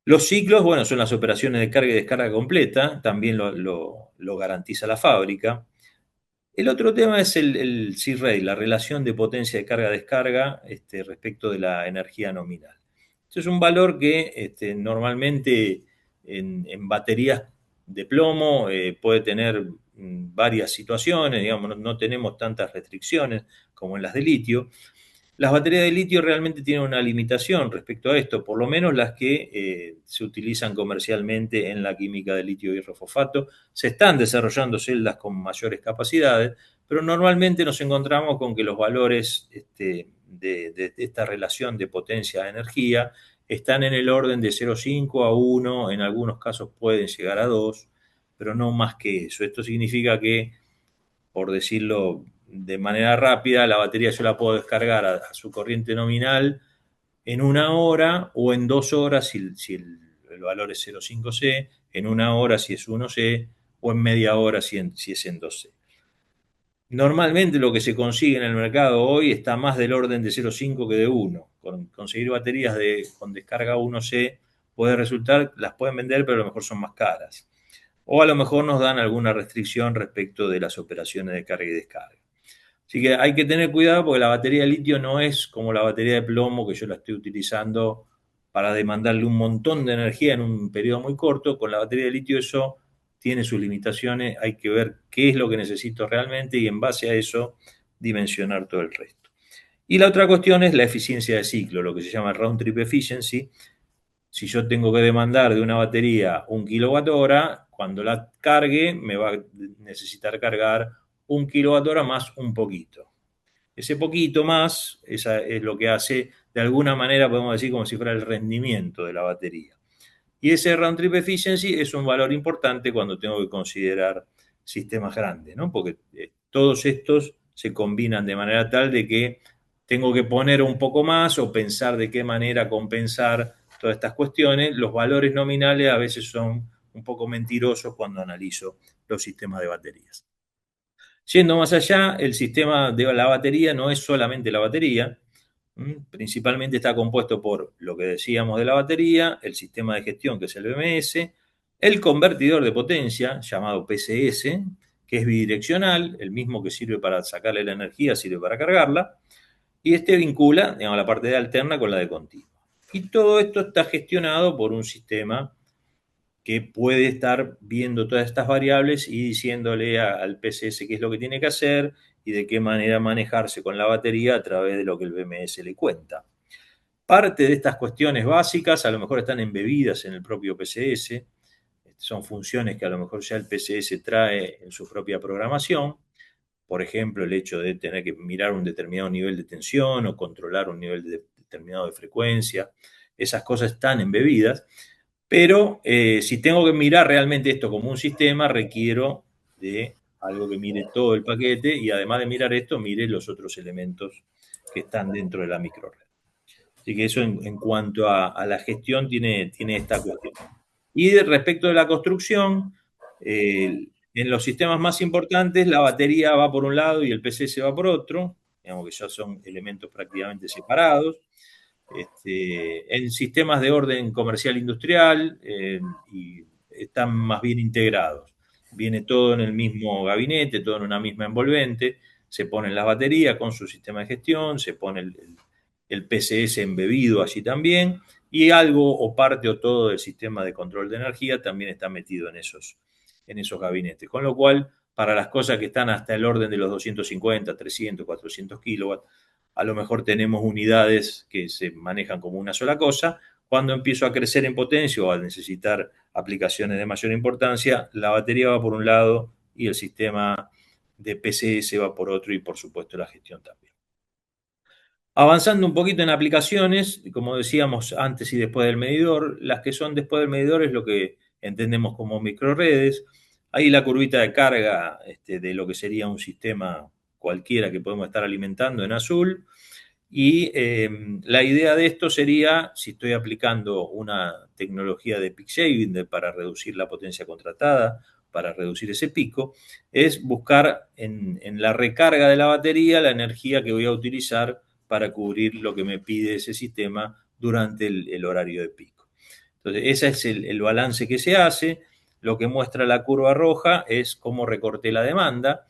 Los ciclos, bueno, son las operaciones de carga y descarga completa, también lo garantiza la fábrica. El otro tema es el C-rate, la relación de potencia de carga-descarga respecto de la energía nominal. Este es un valor que normalmente en baterías de plomo puede tener varias situaciones, digamos, no tenemos tantas restricciones como en las de litio. Las baterías de litio realmente tienen una limitación respecto a esto, por lo menos las que se utilizan comercialmente en la química de litio hidrofosfato. Se están desarrollando celdas con mayores capacidades, pero normalmente nos encontramos con que los valores de esta relación de potencia a energía están en el orden de 0,5 a 1, en algunos casos pueden llegar a 2, pero no más que eso. Esto significa que, por decirlo de manera rápida, la batería yo la puedo descargar a su corriente nominal en 1 hora o en 2 horas si el valor es 0,5C, en 1 hora si es 1C o en media hora si es en 2C. Normalmente lo que se consigue en el mercado hoy está más del orden de 0,5 que de 1. Conseguir baterías con descarga 1C puede resultar, las pueden vender, pero a lo mejor son más caras. O a lo mejor nos dan alguna restricción respecto de las operaciones de carga y descarga. Así que hay que tener cuidado porque la batería de litio no es como la batería de plomo que yo la estoy utilizando para demandarle un montón de energía en un periodo muy corto. Con la batería de litio eso tiene sus limitaciones, hay que ver qué es lo que necesito realmente y en base a eso dimensionar todo el resto. Y la otra cuestión es la eficiencia de ciclo, lo que se llama round trip efficiency. Si yo tengo que demandar de una batería 1 kWh, cuando la cargue me va a necesitar cargar 1 kWh más un poquito. Ese poquito más es lo que hace, de alguna manera podemos decir como si fuera el rendimiento de la batería. Y ese round trip efficiency es un valor importante cuando tengo que considerar sistemas grandes, ¿no? Porque todos estos se combinan de manera tal de que tengo que poner un poco más o pensar de qué manera compensar todas estas cuestiones. Los valores nominales a veces son un poco mentirosos cuando analizo los sistemas de baterías. Yendo más allá, el sistema de la batería no es solamente la batería, principalmente está compuesto por lo que decíamos de la batería, el sistema de gestión, que es el BMS, el convertidor de potencia, llamado PCS, que es bidireccional, el mismo que sirve para sacarle la energía, sirve para cargarla, y este vincula, digamos, la parte de alterna con la de continua. Y todo esto está gestionado por un sistema que puede estar viendo todas estas variables y diciéndole al PCS qué es lo que tiene que hacer y de qué manera manejarse con la batería a través de lo que el BMS le cuenta. Parte de estas cuestiones básicas a lo mejor están embebidas en el propio PCS, son funciones que a lo mejor ya el PCS trae en su propia programación, por ejemplo, el hecho de tener que mirar un determinado nivel de tensión o controlar un nivel determinado de frecuencia, esas cosas están embebidas, pero si tengo que mirar realmente esto como un sistema, requiero de algo que mire todo el paquete y además de mirar esto, mire los otros elementos que están dentro de la microred. Así que eso en cuanto a la gestión tiene esta cuestión. Y respecto de la construcción, en los sistemas más importantes, la batería va por un lado y el PCS va por otro, digamos que ya son elementos prácticamente separados. En sistemas de orden comercial industrial y están más bien integrados. Viene todo en el mismo gabinete, todo en una misma envolvente, se ponen las baterías con su sistema de gestión, se pone el PCS embebido allí también, y algo o parte o todo del sistema de control de energía también está metido en esos gabinetes. Con lo cual, para las cosas que están hasta el orden de los 250, 300, 400 kilowatts, a lo mejor tenemos unidades que se manejan como una sola cosa. Cuando empiezo a crecer en potencia o a necesitar aplicaciones de mayor importancia, la batería va por un lado y el sistema de PCS va por otro y por supuesto la gestión también. Avanzando un poquito en aplicaciones, como decíamos antes y después del medidor, las que son después del medidor es lo que entendemos como microredes. Ahí la curvita de carga de lo que sería un sistema cualquiera que podemos estar alimentando en azul. Y la idea de esto sería, si estoy aplicando una tecnología de peak shaving para reducir la potencia contratada, para reducir ese pico, es buscar en la recarga de la batería la energía que voy a utilizar para cubrir lo que me pide ese sistema durante el horario de pico. Entonces, ese es el balance que se hace. Lo que muestra la curva roja es cómo recorté la demanda.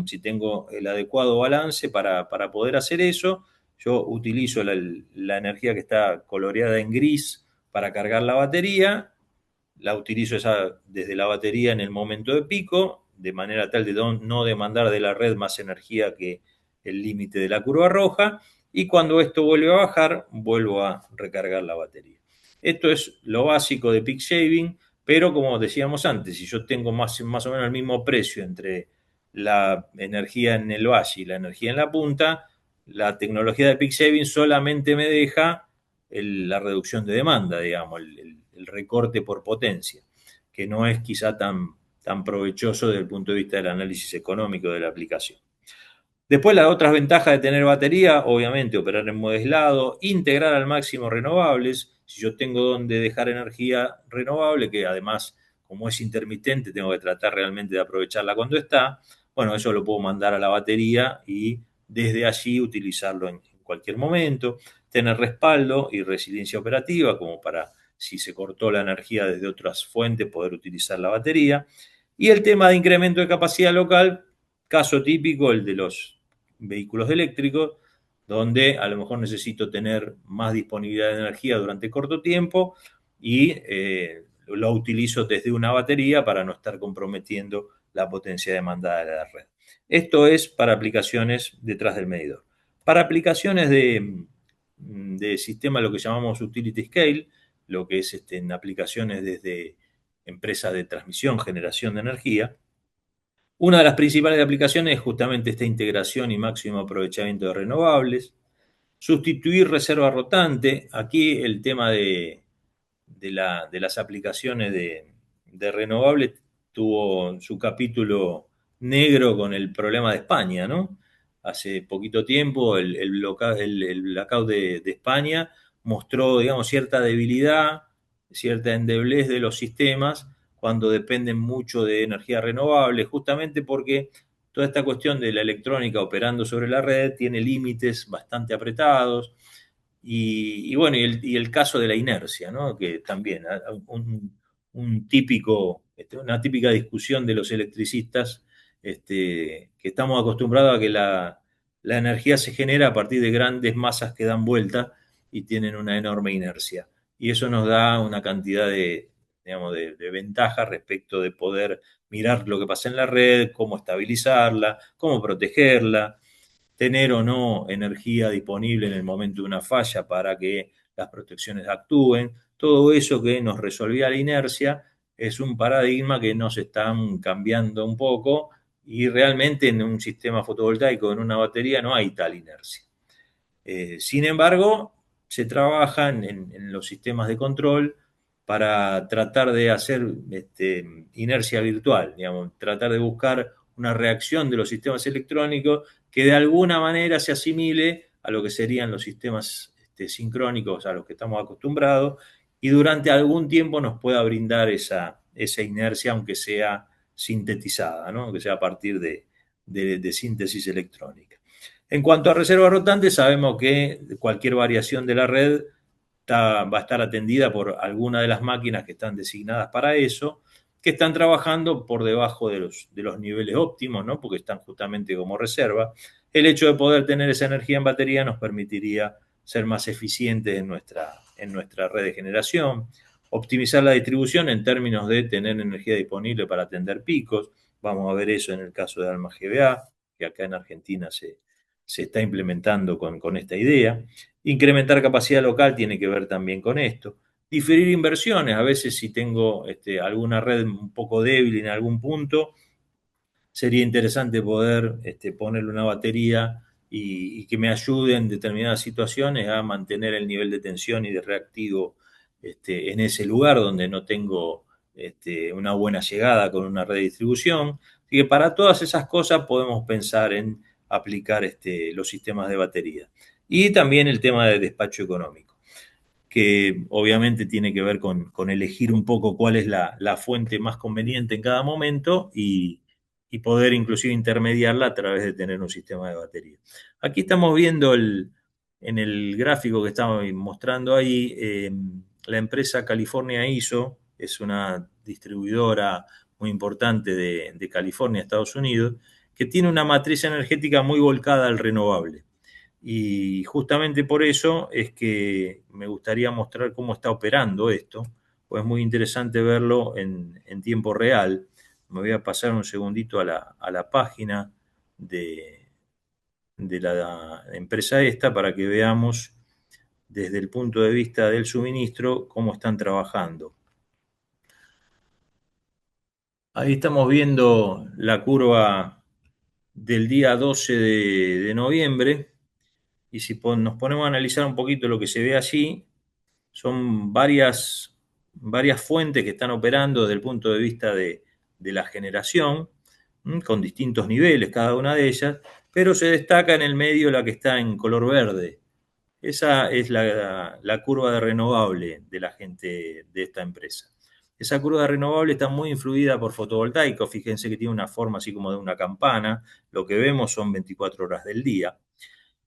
Si tengo el adecuado balance para poder hacer eso, yo utilizo la energía que está coloreada en gris para cargar la batería, la utilizo esa desde la batería en el momento de pico, de manera tal de no demandar de la red más energía que el límite de la curva roja, y cuando esto vuelve a bajar, vuelvo a recargar la batería. Esto es lo básico de peak shaving, pero como decíamos antes, si yo tengo más o menos el mismo precio entre la energía en el valle y la energía en la punta, la tecnología de peak shaving solamente me deja la reducción de demanda, digamos, el recorte por potencia, que no es quizá tan provechoso desde el punto de vista del análisis económico de la aplicación. Después, las otras ventajas de tener batería, obviamente, operar en modo aislado, integrar al máximo renovables. Si yo tengo donde dejar energía renovable, que además, como es intermitente, tengo que tratar realmente de aprovecharla cuando está, bueno, eso lo puedo mandar a la batería y desde allí utilizarlo en cualquier momento. Tener respaldo y resiliencia operativa, como para, si se cortó la energía desde otras fuentes, poder utilizar la batería. Y el tema de incremento de capacidad local, caso típico, el de los vehículos eléctricos, donde a lo mejor necesito tener más disponibilidad de energía durante corto tiempo y lo utilizo desde una batería para no estar comprometiendo la potencia demandada de la red. Esto es para aplicaciones detrás del medidor. Para aplicaciones de sistema, lo que llamamos utility scale, lo que es en aplicaciones desde empresas de transmisión, generación de energía, una de las principales aplicaciones es justamente esta integración y máximo aprovechamiento de renovables. Sustituir reserva rotante. Aquí el tema de las aplicaciones de renovables tuvo su capítulo negro con el problema de España, ¿no? Hace poquito tiempo el blackout de España mostró, digamos, cierta debilidad, cierta endeblez de los sistemas cuando dependen mucho de energía renovable, justamente porque toda esta cuestión de la electrónica operando sobre la red tiene límites bastante apretados. Y bueno, y el caso de la inercia, ¿no? Que también un típico, una típica discusión de los electricistas, que estamos acostumbrados a que la energía se genera a partir de grandes masas que dan vuelta y tienen una enorme inercia. Y eso nos da una cantidad de, digamos, de ventajas respecto de poder mirar lo que pasa en la red, cómo estabilizarla, cómo protegerla, tener o no energía disponible en el momento de una falla para que las protecciones actúen. Todo eso que nos resolvía la inercia es un paradigma que nos están cambiando un poco y realmente en un sistema fotovoltaico, en una batería, no hay tal inercia. Sin embargo, se trabaja en los sistemas de control para tratar de hacer inercia virtual, digamos, tratar de buscar una reacción de los sistemas electrónicos que de alguna manera se asimile a lo que serían los sistemas sincrónicos a los que estamos acostumbrados y durante algún tiempo nos pueda brindar esa inercia, aunque sea sintetizada, ¿no? Aunque sea a partir de síntesis electrónica. En cuanto a reservas rotantes, sabemos que cualquier variación de la red va a estar atendida por alguna de las máquinas que están designadas para eso, que están trabajando por debajo de los niveles óptimos, ¿no? Porque están justamente como reserva. El hecho de poder tener esa energía en batería nos permitiría ser más eficientes en nuestra red de generación, optimizar la distribución en términos de tener energía disponible para atender picos. Vamos a ver eso en el caso de Alma GBA, que acá en Argentina se está implementando con esta idea. Incrementar capacidad local tiene que ver también con esto. Diferir inversiones, a veces si tengo alguna red un poco débil en algún punto, sería interesante poder ponerle una batería y que me ayude en determinadas situaciones a mantener el nivel de tensión y de reactivo en ese lugar donde no tengo una buena llegada con una red de distribución. Así que para todas esas cosas podemos pensar en aplicar los sistemas de batería. Y también el tema de despacho económico, que obviamente tiene que ver con elegir un poco cuál es la fuente más conveniente en cada momento y poder inclusive intermediarla a través de tener un sistema de batería. Aquí estamos viendo en el gráfico que estamos mostrando ahí, la empresa California ISO, es una distribuidora muy importante de California, Estados Unidos, que tiene una matriz energética muy volcada al renovable. Y justamente por eso es que me gustaría mostrar cómo está operando esto, pues es muy interesante verlo en tiempo real. Me voy a pasar un segundito a la página de la empresa esta para que veamos desde el punto de vista del suministro cómo están trabajando. Ahí estamos viendo la curva del día 12 de noviembre. Y si nos ponemos a analizar un poquito lo que se ve allí, son varias fuentes que están operando desde el punto de vista de la generación, con distintos niveles cada una de ellas, pero se destaca en el medio la que está en color verde. Esa es la curva de renovable de la gente de esta empresa. Esa curva de renovable está muy influida por fotovoltaico. Fíjense que tiene una forma así como de una campana. Lo que vemos son 24 horas del día.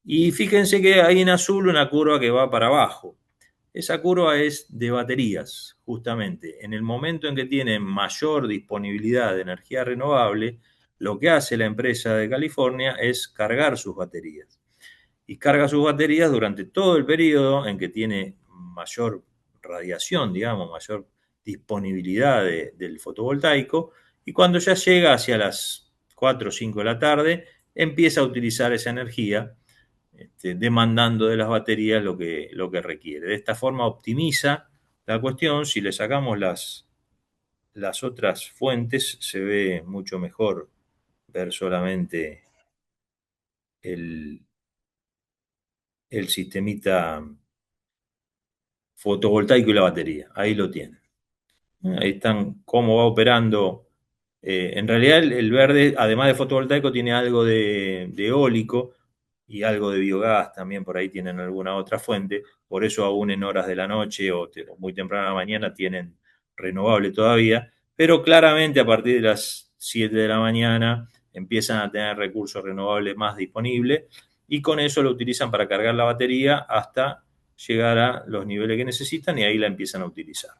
Y fíjense que hay en azul una curva que va para abajo. Esa curva es de baterías, justamente. En el momento en que tiene mayor disponibilidad de energía renovable, lo que hace la empresa de California es cargar sus baterías. Y carga sus baterías durante todo el periodo en que tiene mayor radiación, digamos, mayor disponibilidad del fotovoltaico. Y cuando ya llega hacia las 4 o 5 de la tarde, empieza a utilizar esa energía demandando de las baterías lo que requiere. De esta forma optimiza la cuestión. Si le sacamos las otras fuentes, se ve mucho mejor ver solamente el sistemita fotovoltaico y la batería. Ahí lo tienen. Ahí están cómo va operando. En realidad el verde, además de fotovoltaico, tiene algo de eólico y algo de biogás también, por ahí tienen alguna otra fuente. Por eso aún en horas de la noche o muy temprano de la mañana tienen renovable todavía. Pero claramente a partir de las 7 de la mañana empiezan a tener recursos renovables más disponibles y con eso lo utilizan para cargar la batería hasta llegar a los niveles que necesitan y ahí la empiezan a utilizar.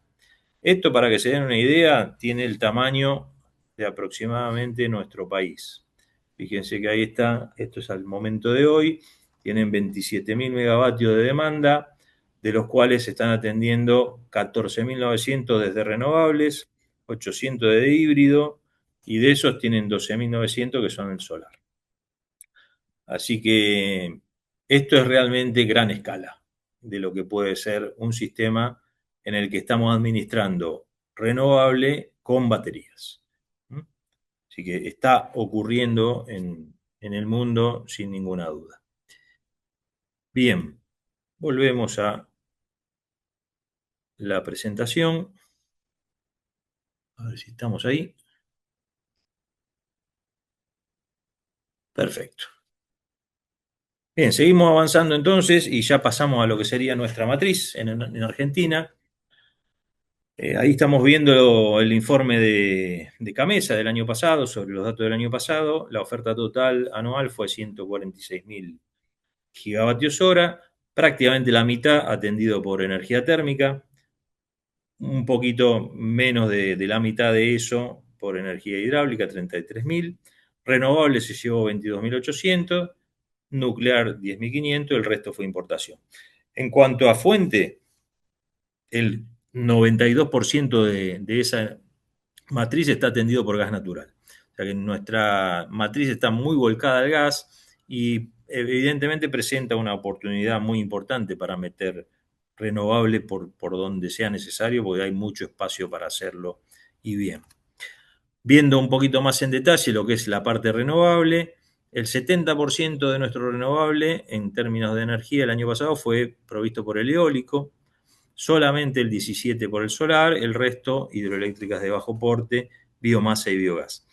Esto, para que se den una idea, tiene el tamaño de aproximadamente nuestro país. Fíjense que ahí está, esto es al momento de hoy, tienen 27.000 megavatios de demanda, de los cuales se están atendiendo 14.900 desde renovables, 800 de híbrido, y de esos tienen 12.900 que son el solar. Así que esto es realmente gran escala de lo que puede ser un sistema en el que estamos administrando renovable con baterías. Así que está ocurriendo en el mundo sin ninguna duda. Bien, volvemos a la presentación. A ver si estamos ahí. Perfecto. Bien, seguimos avanzando entonces y ya pasamos a lo que sería nuestra matriz en Argentina. Ahí estamos viendo el informe de Camesa del año pasado, sobre los datos del año pasado. La oferta total anual fue 146.000 gigavatios hora, prácticamente la mitad atendido por energía térmica, un poquito menos de la mitad de eso por energía hidráulica, 33.000. Renovable se llevó 22.800, nuclear 10.500, el resto fue importación. En cuanto a fuente, el 92% de esa matriz está atendido por gas natural. O sea que nuestra matriz está muy volcada al gas y evidentemente presenta una oportunidad muy importante para meter renovable por donde sea necesario, porque hay mucho espacio para hacerlo y bien. Viendo un poquito más en detalle lo que es la parte renovable, el 70% de nuestro renovable en términos de energía el año pasado fue provisto por el eólico, solamente el 17% por el solar, el resto hidroeléctricas de bajo porte, biomasa y biogás.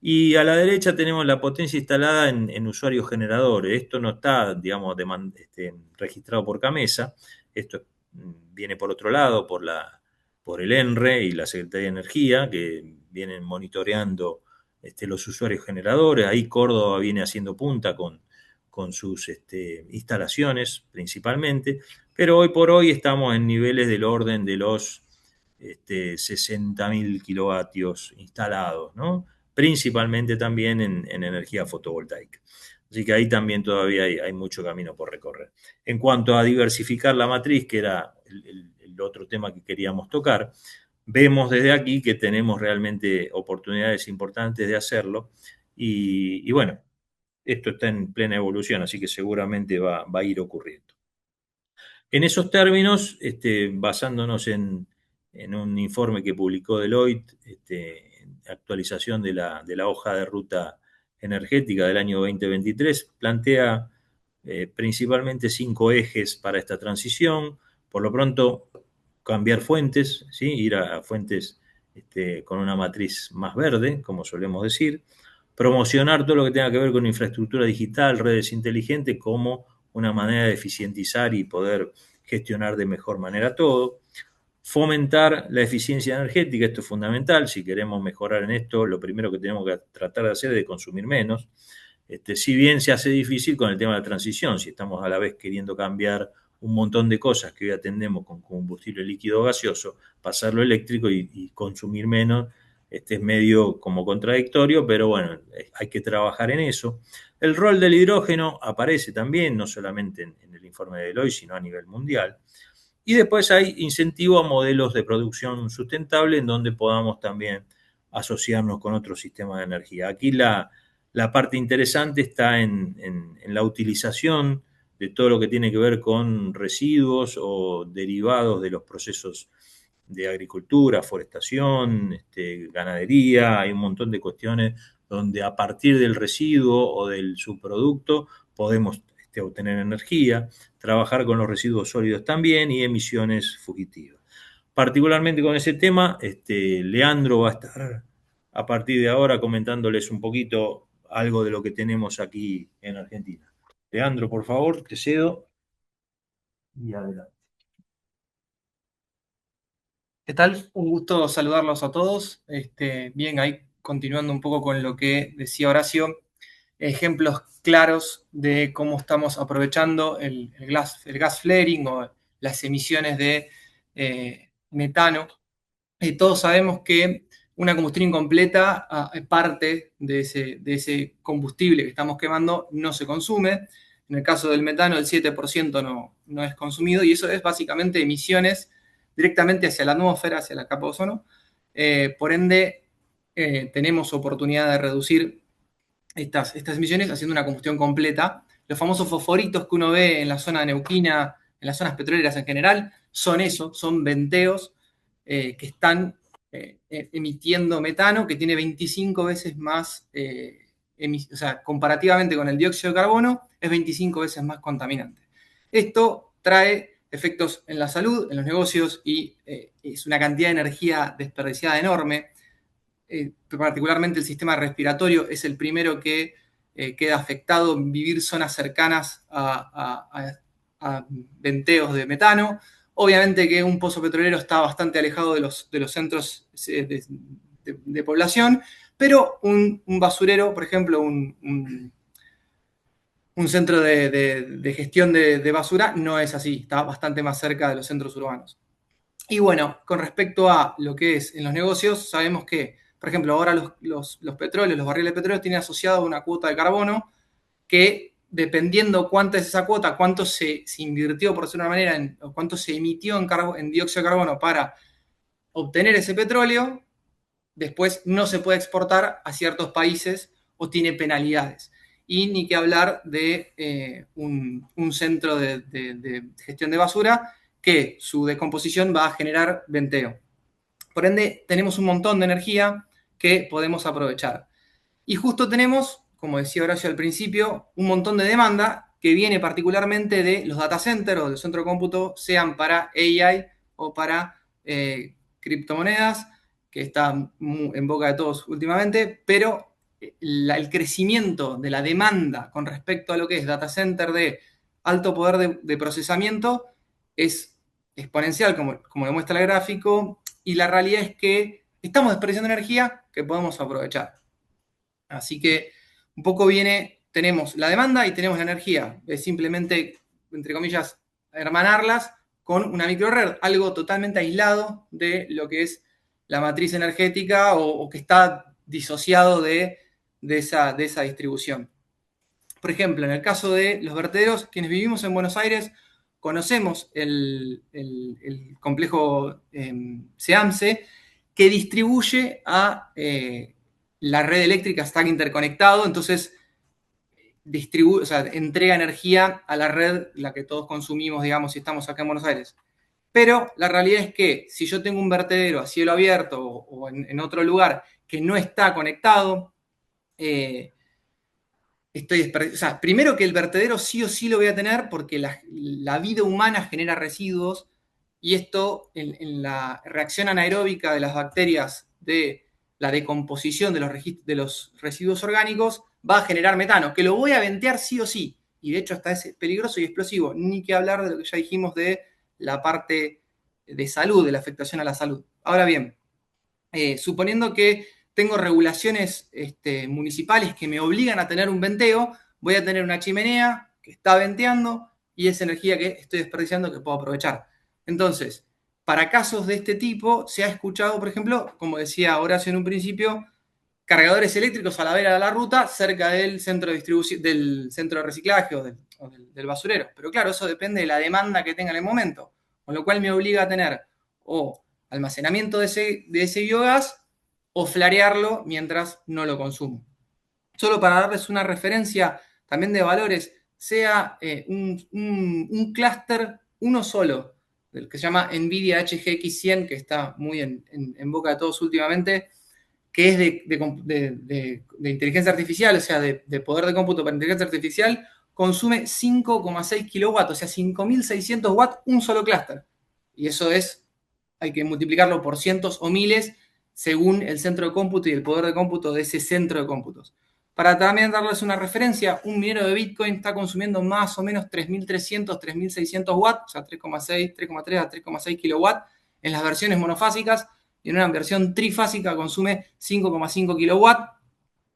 Y a la derecha tenemos la potencia instalada en usuarios generadores. Esto no está, digamos, registrado por Camesa. Esto viene por otro lado, por el ENRE y la Secretaría de Energía, que vienen monitoreando los usuarios generadores. Ahí Córdoba viene haciendo punta con sus instalaciones principalmente, pero hoy por hoy estamos en niveles del orden de los 60.000 kilovatios instalados, ¿no? Principalmente también en energía fotovoltaica. Así que ahí también todavía hay mucho camino por recorrer. En cuanto a diversificar la matriz, que era el otro tema que queríamos tocar, vemos desde aquí que tenemos realmente oportunidades importantes de hacerlo y bueno, esto está en plena evolución, así que seguramente va a ir ocurriendo. En esos términos, basándonos en un informe que publicó Deloitte, actualización de la hoja de ruta energética del año 2023, plantea principalmente 5 ejes para esta transición. Por lo pronto, cambiar fuentes, ¿sí? Ir a fuentes con una matriz más verde, como solemos decir. Promocionar todo lo que tenga que ver con infraestructura digital, redes inteligentes, como una manera de eficientizar y poder gestionar de mejor manera todo. Fomentar la eficiencia energética, esto es fundamental. Si queremos mejorar en esto, lo primero que tenemos que tratar de hacer es de consumir menos. Si bien se hace difícil con el tema de la transición, si estamos a la vez queriendo cambiar un montón de cosas que hoy atendemos con combustible líquido o gaseoso, pasarlo eléctrico y consumir menos, es medio como contradictorio, pero bueno, hay que trabajar en eso. El rol del hidrógeno aparece también, no solamente en el informe de Deloitte, sino a nivel mundial. Y después hay incentivo a modelos de producción sustentable en donde podamos también asociarnos con otros sistemas de energía. Aquí la parte interesante está en la utilización de todo lo que tiene que ver con residuos o derivados de los procesos de agricultura, forestación, ganadería. Hay un montón de cuestiones donde a partir del residuo o del subproducto podemos obtener energía, trabajar con los residuos sólidos también y emisiones fugitivas. Particularmente con ese tema, Leandro va a estar a partir de ahora comentándoles un poquito algo de lo que tenemos aquí en Argentina. Leandro, por favor, te cedo y adelante. ¿Qué tal? Un gusto saludarlos a todos. Bien, ahí continuando un poco con lo que decía Horacio, ejemplos claros de cómo estamos aprovechando el gas flaring o las emisiones de metano. Todos sabemos que una combustión incompleta, parte de ese combustible que estamos quemando, no se consume. En el caso del metano, el 7% no es consumido, y eso es básicamente emisiones directamente hacia la atmósfera, hacia la capa de ozono. Por ende, tenemos oportunidad de reducir estas emisiones haciendo una combustión completa. Los famosos fosforitos que uno ve en la zona neuquina, en las zonas petroleras en general, son eso, son venteos que están emitiendo metano, que tiene 25 veces más, o sea, comparativamente con el dióxido de carbono, es 25 veces más contaminante. Esto trae efectos en la salud, en los negocios, y es una cantidad de energía desperdiciada enorme. Particularmente el sistema respiratorio es el primero que queda afectado, vivir zonas cercanas a venteos de metano. Obviamente que un pozo petrolero está bastante alejado de los centros de población, pero un basurero, por ejemplo, un centro de gestión de basura, no es así, está bastante más cerca de los centros urbanos. Y bueno, con respecto a lo que es en los negocios, sabemos que, por ejemplo, ahora los petróleos, los barriles de petróleo tienen asociado una cuota de carbono que, dependiendo cuánta es esa cuota, cuánto se invirtió, por decirlo de una manera, o cuánto se emitió en dióxido de carbono para obtener ese petróleo, después no se puede exportar a ciertos países o tiene penalidades. Y ni que hablar de un centro de gestión de basura, que su descomposición va a generar venteo. Por ende, tenemos un montón de energía que podemos aprovechar. Y justo tenemos, como decía Horacio al principio, un montón de demanda que viene particularmente de los data centers o del centro de cómputo, sean para AI o para criptomonedas, que está en boca de todos últimamente, pero el crecimiento de la demanda con respecto a lo que es data center de alto poder de procesamiento es exponencial, como demuestra el gráfico, y la realidad es que estamos desperdiciando energía que podemos aprovechar. Así que un poco tenemos la demanda y tenemos la energía. Es simplemente, entre comillas, hermanarlas con una microred, algo totalmente aislado de lo que es la matriz energética o que está disociado de esa distribución. Por ejemplo, en el caso de los vertederos, quienes vivimos en Buenos Aires conocemos el complejo SEAMSE, que distribuye a la red eléctrica, está interconectado, entonces o sea, entrega energía a la red, la que todos consumimos, digamos, si estamos acá en Buenos Aires. Pero la realidad es que si yo tengo un vertedero a cielo abierto o en otro lugar que no está conectado, o sea, primero que el vertedero sí o sí lo voy a tener porque la vida humana genera residuos, y esto en la reacción anaeróbica de las bacterias de la decomposición de los residuos orgánicos va a generar metano, que lo voy a ventear sí o sí, y de hecho hasta es peligroso y explosivo, ni que hablar de lo que ya dijimos de la parte de salud, de la afectación a la salud. Ahora bien, suponiendo que tengo regulaciones municipales que me obligan a tener un venteo, voy a tener una chimenea que está venteando y es energía que estoy desperdiciando que puedo aprovechar. Entonces, para casos de este tipo, se ha escuchado, por ejemplo, como decía Horacio en un principio, cargadores eléctricos a la vera de la ruta cerca del centro de distribución, del centro de reciclaje o del basurero. Pero claro, eso depende de la demanda que tenga en el momento, con lo cual me obliga a tener o almacenamiento de ese biogás o flarearlo mientras no lo consumo. Solo para darles una referencia también de valores, sea un clúster, uno solo, del que se llama NVIDIA HGX 100, que está muy en boca de todos últimamente, que es de inteligencia artificial, o sea, de poder de cómputo para inteligencia artificial, consume 5,6 kilowatts, o sea, 5.600 watts un solo clúster. Y eso hay que multiplicarlo por cientos o miles según el centro de cómputo y el poder de cómputo de ese centro de cómputos. Para también darles una referencia, un minero de Bitcoin está consumiendo más o menos 3.300, 3.600 watts, o sea, 3,3 a 3,6 kilowatts en las versiones monofásicas, y en una versión trifásica consume 5,5 kilowatts,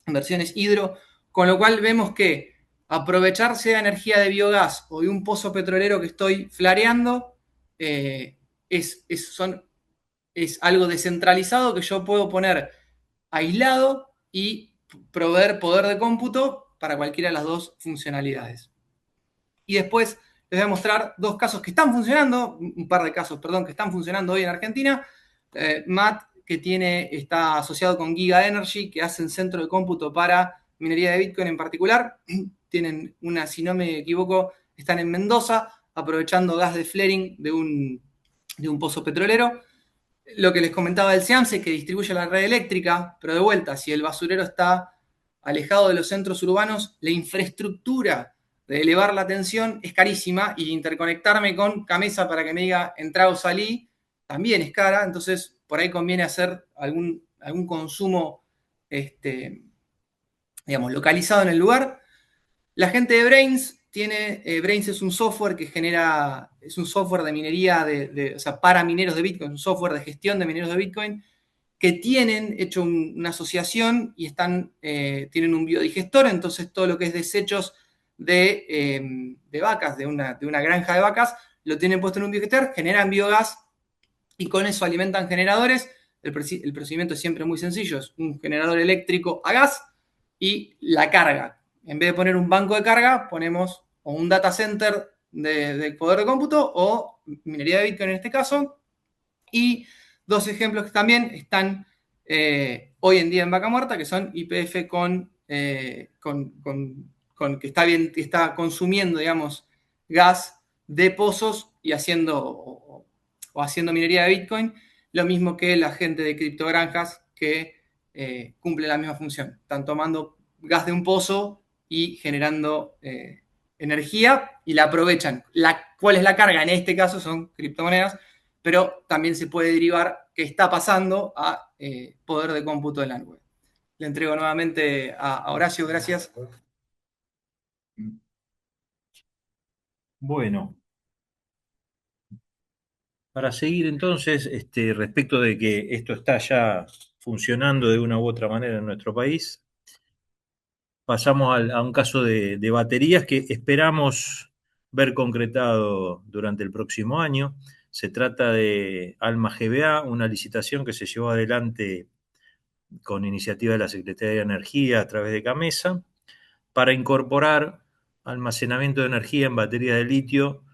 en versiones hidro, con lo cual vemos que aprovecharse de energía de biogás o de un pozo petrolero que estoy flareando es algo descentralizado que yo puedo poner aislado y proveer poder de cómputo para cualquiera de las dos funcionalidades. Y después les voy a mostrar dos casos que están funcionando, un par de casos, perdón, que están funcionando hoy en Argentina. Matt, que está asociado con Giga Energy, que hacen centro de cómputo para minería de Bitcoin en particular. Tienen si no me equivoco, están en Mendoza, aprovechando gas de flaring de un pozo petrolero. Lo que les comentaba del SEAMSE, que distribuye la red eléctrica, pero de vuelta, si el basurero está alejado de los centros urbanos, la infraestructura de elevar la tensión es carísima y interconectarme con Camesa para que me diga entrá o salí también es cara, entonces por ahí conviene hacer algún consumo digamos, localizado en el lugar. La gente de Brains Brains es un software que es un software de minería, o sea, para mineros de Bitcoin, un software de gestión de mineros de Bitcoin, que tienen hecho una asociación y tienen un biodigestor, entonces todo lo que es desechos de vacas, de una granja de vacas, lo tienen puesto en un biodigestor, generan biogás y con eso alimentan generadores. El procedimiento es siempre muy sencillo, es un generador eléctrico a gas y la carga. En vez de poner un banco de carga, ponemos o un data center de poder de cómputo o minería de Bitcoin en este caso. Y dos ejemplos que también están hoy en día en Vaca Muerta, que son YPF que está consumiendo, digamos, gas de pozos y haciendo minería de Bitcoin, lo mismo que la gente de criptogranjas que cumple la misma función. Están tomando gas de un pozo y generando energía y la aprovechan. ¿Cuál es la carga? En este caso son criptomonedas, pero también se puede derivar que está pasando a poder de cómputo de la nube. Le entrego nuevamente a Horacio, gracias. Bueno, para seguir entonces, respecto de que esto está ya funcionando de una u otra manera en nuestro país, pasamos a un caso de baterías que esperamos ver concretado durante el próximo año. Se trata de Alma GBA, una licitación que se llevó adelante con iniciativa de la Secretaría de Energía a través de Camesa, para incorporar almacenamiento de energía en baterías de litio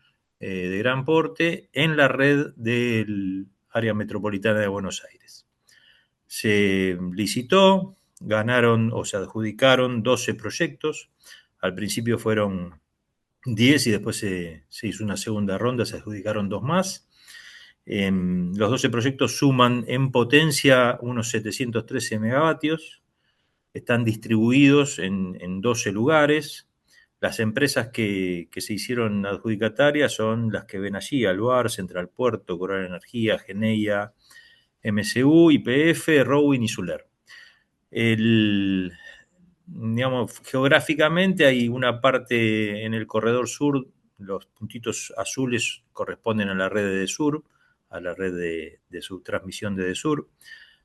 de gran porte en la red del área metropolitana de Buenos Aires. Se licitó, ganaron o se adjudicaron 12 proyectos. Al principio fueron 10 y después se hizo una segunda ronda, se adjudicaron 2 más. Los 12 proyectos suman en potencia unos 713 megavatios, están distribuidos en 12 lugares. Las empresas que se hicieron adjudicatarias son las que ven allí: Alvar, Central Puerto, Coral Energía, Geneia, MSU, YPF, Rowin y Suler. Digamos, geográficamente hay una parte en el corredor sur, los puntitos azules corresponden a la red de Desur, a la red de subtransmisión de Desur.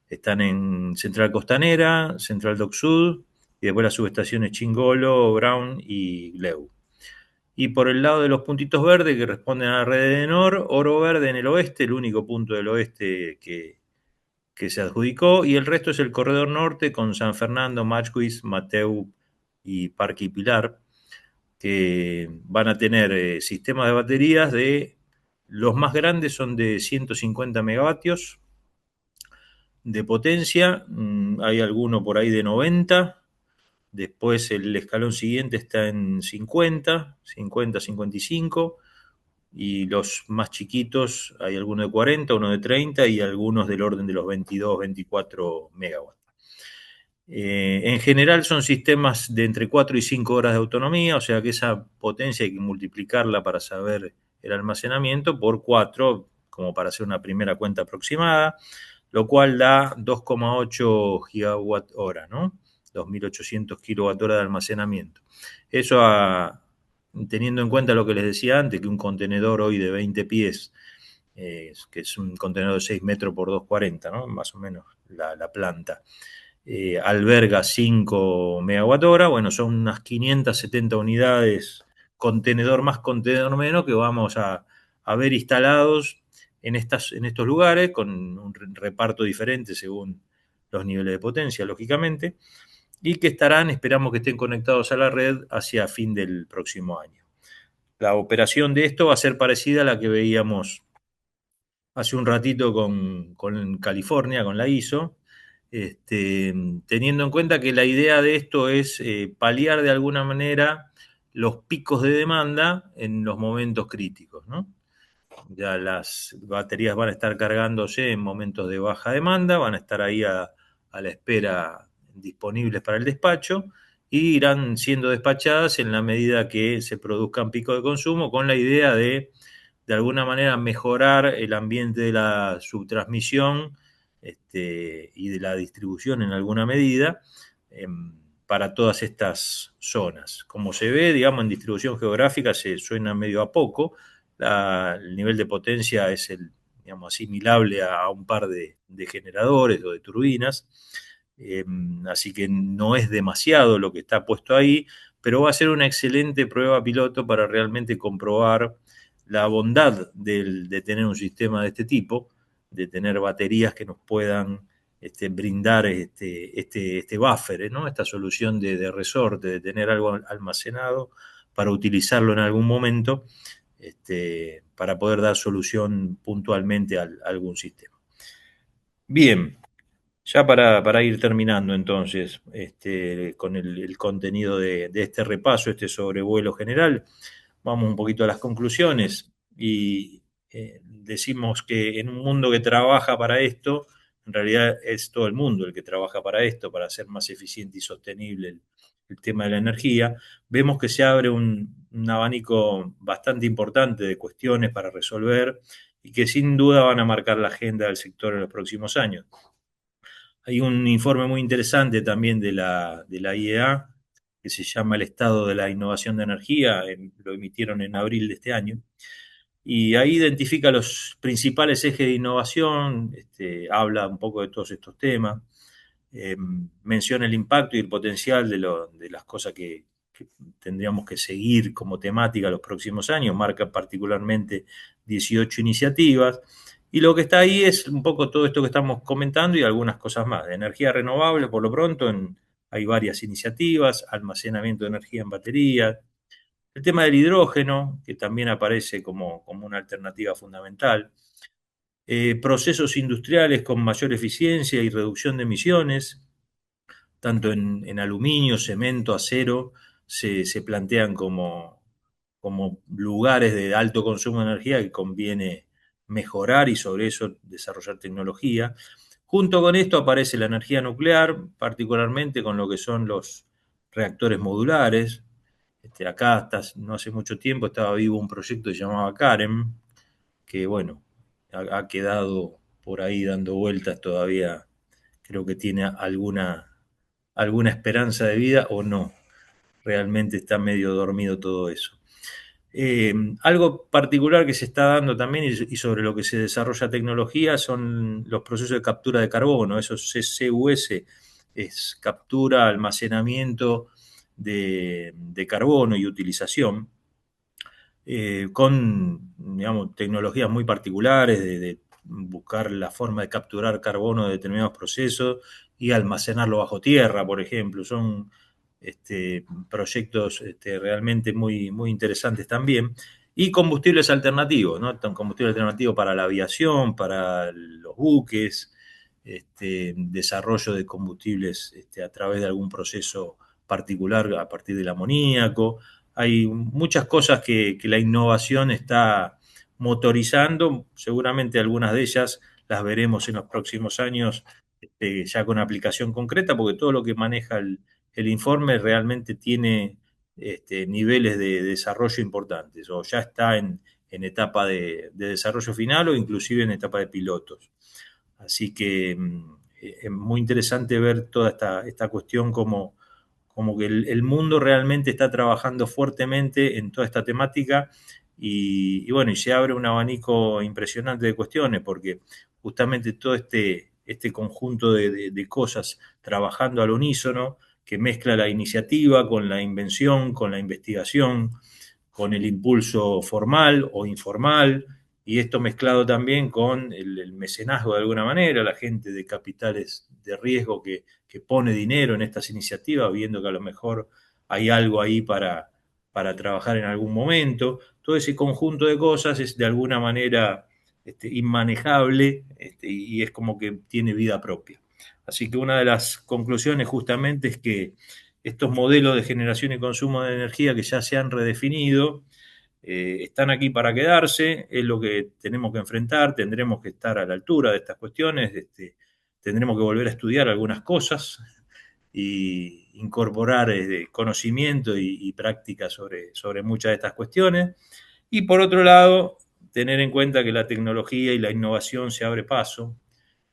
Están en Central Costanera, Central Dock Sud, y después las subestaciones Chingolo, Brown y Gleu. Y por el lado de los puntitos verdes que responden a la red de Denor, Oro Verde en el oeste, el único punto del oeste que se adjudicó, y el resto es el corredor norte con San Fernando, Machquis, Mateu y Parque y Pilar, que van a tener sistemas de baterías los más grandes son de 150 megavatios de potencia, hay alguno por ahí de 90, después el escalón siguiente está en 50, 55, y los más chiquitos hay alguno de 40, uno de 30 y algunos del orden de los 22, 24 megawatts. En general son sistemas de entre 4 y 5 horas de autonomía, o sea que esa potencia hay que multiplicarla para saber el almacenamiento por 4, como para hacer una primera cuenta aproximada, lo cual da 2,8 gigawatt hora, ¿no? 2.800 kilowatt hora de almacenamiento. Eso teniendo en cuenta lo que les decía antes, que un contenedor hoy de 20 pies que es un contenedor de 6 metros por 2,40, ¿no? Más o menos la planta. Alberga 5 megawatt-hora, bueno, son unas 570 unidades, contenedor más, contenedor menos, que vamos a ver instalados en estos lugares, con un reparto diferente según los niveles de potencia, lógicamente, y que esperamos que estén conectados a la red hacia fin del próximo año. La operación de esto va a ser parecida a la que veíamos hace un ratito con California, con la ISO, teniendo en cuenta que la idea de esto es paliar de alguna manera los picos de demanda en los momentos críticos, ¿no? Ya las baterías van a estar cargándose en momentos de baja demanda, van a estar ahí a la espera, disponibles para el despacho, y irán siendo despachadas en la medida que se produzcan picos de consumo, con la idea de alguna manera mejorar el ambiente de la subtransmisión y de la distribución en alguna medida para todas estas zonas. Como se ve, digamos, en distribución geográfica se suena medio a poco. El nivel de potencia es digamos, asimilable a un par de generadores o de turbinas, así que no es demasiado lo que está puesto ahí, pero va a ser una excelente prueba piloto para realmente comprobar la bondad de tener un sistema de este tipo, de tener baterías que nos puedan brindar este buffer, ¿no? Esta solución de resorte, de tener algo almacenado para utilizarlo en algún momento, para poder dar solución puntualmente a algún sistema. Bien, ya para ir terminando entonces con el contenido de este repaso, este sobrevuelo general, vamos un poquito a las conclusiones y decimos que en un mundo que trabaja para esto, en realidad es todo el mundo el que trabaja para esto, para hacer más eficiente y sostenible el tema de la energía. Vemos que se abre un abanico bastante importante de cuestiones para resolver y que sin duda van a marcar la agenda del sector en los próximos años. Hay un informe muy interesante también de la IEA que se llama El estado de la innovación de energía, lo emitieron en abril de este año, y ahí identifica los principales ejes de innovación, habla un poco de todos estos temas, menciona el impacto y el potencial de las cosas que tendríamos que seguir como temática los próximos años, marca particularmente 18 iniciativas, y lo que está ahí es un poco todo esto que estamos comentando y algunas cosas más. De energía renovable, por lo pronto, hay varias iniciativas, almacenamiento de energía en baterías, el tema del hidrógeno, que también aparece como una alternativa fundamental, procesos industriales con mayor eficiencia y reducción de emisiones, tanto en aluminio, cemento, acero, se plantean como lugares de alto consumo de energía que conviene mejorar y sobre eso desarrollar tecnología. Junto con esto aparece la energía nuclear, particularmente con lo que son los reactores modulares. Acá hasta no hace mucho tiempo estaba vivo un proyecto que se llamaba CAREM, que bueno, ha quedado por ahí dando vueltas todavía, creo que tiene alguna esperanza de vida o no. Realmente está medio dormido todo eso. Algo particular que se está dando también y sobre lo que se desarrolla tecnología son los procesos de captura de carbono, esos CCUS, es captura, almacenamiento de carbono y utilización, con digamos, tecnologías muy particulares de buscar la forma de capturar carbono de determinados procesos y almacenarlo bajo tierra, por ejemplo. Son proyectos realmente muy, muy interesantes también. Y combustibles alternativos, ¿no? Combustible alternativo para la aviación, para los buques, desarrollo de combustibles a través de algún proceso particular a partir del amoníaco. Hay muchas cosas que la innovación está motorizando, seguramente algunas de ellas las veremos en los próximos años ya con aplicación concreta, porque todo lo que maneja el informe realmente tiene niveles de desarrollo importantes, o ya está en etapa de desarrollo final o inclusive en etapa de pilotos. Así que es muy interesante ver toda esta cuestión como que el mundo realmente está trabajando fuertemente en toda esta temática y bueno, y se abre un abanico impresionante de cuestiones, porque justamente todo este conjunto de cosas trabajando al unísono, que mezcla la iniciativa con la invención, con la investigación, con el impulso formal o informal, y esto mezclado también con el mecenazgo de alguna manera, la gente de capitales de riesgo que pone dinero en estas iniciativas, viendo que a lo mejor hay algo ahí para trabajar en algún momento. Todo ese conjunto de cosas es de alguna manera inmanejable, y es como que tiene vida propia. Así que una de las conclusiones justamente es que estos modelos de generación y consumo de energía que ya se han redefinido están aquí para quedarse, es lo que tenemos que enfrentar, tendremos que estar a la altura de estas cuestiones, tendremos que volver a estudiar algunas cosas y incorporar conocimiento y práctica sobre muchas de estas cuestiones. Y por otro lado, tener en cuenta que la tecnología y la innovación se abre paso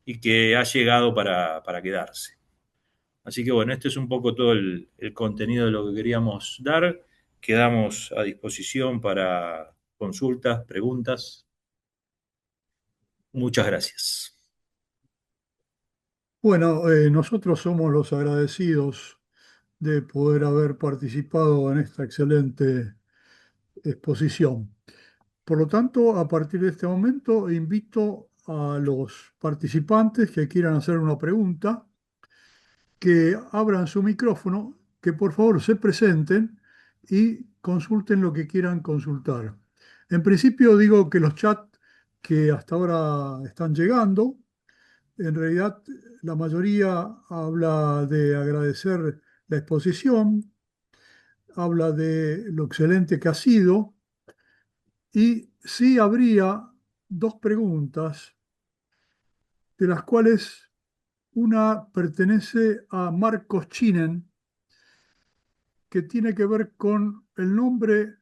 y que ha llegado para quedarse. Así que bueno, este es un poco todo el contenido de lo que queríamos dar. Quedamos a disposición para consultas, preguntas. Muchas gracias. Bueno, nosotros somos los agradecidos de poder haber participado en esta excelente exposición. Por lo tanto, a partir de este momento, invito a los participantes que quieran hacer una pregunta, que abran su micrófono, que por favor se presenten y consulten lo que quieran consultar. En principio digo que los chats que hasta ahora están llegando, en realidad la mayoría habla de agradecer la exposición, habla de lo excelente que ha sido, y sí habría dos preguntas, de las cuales una pertenece a Marcos Chinen, que tiene que ver con el nombre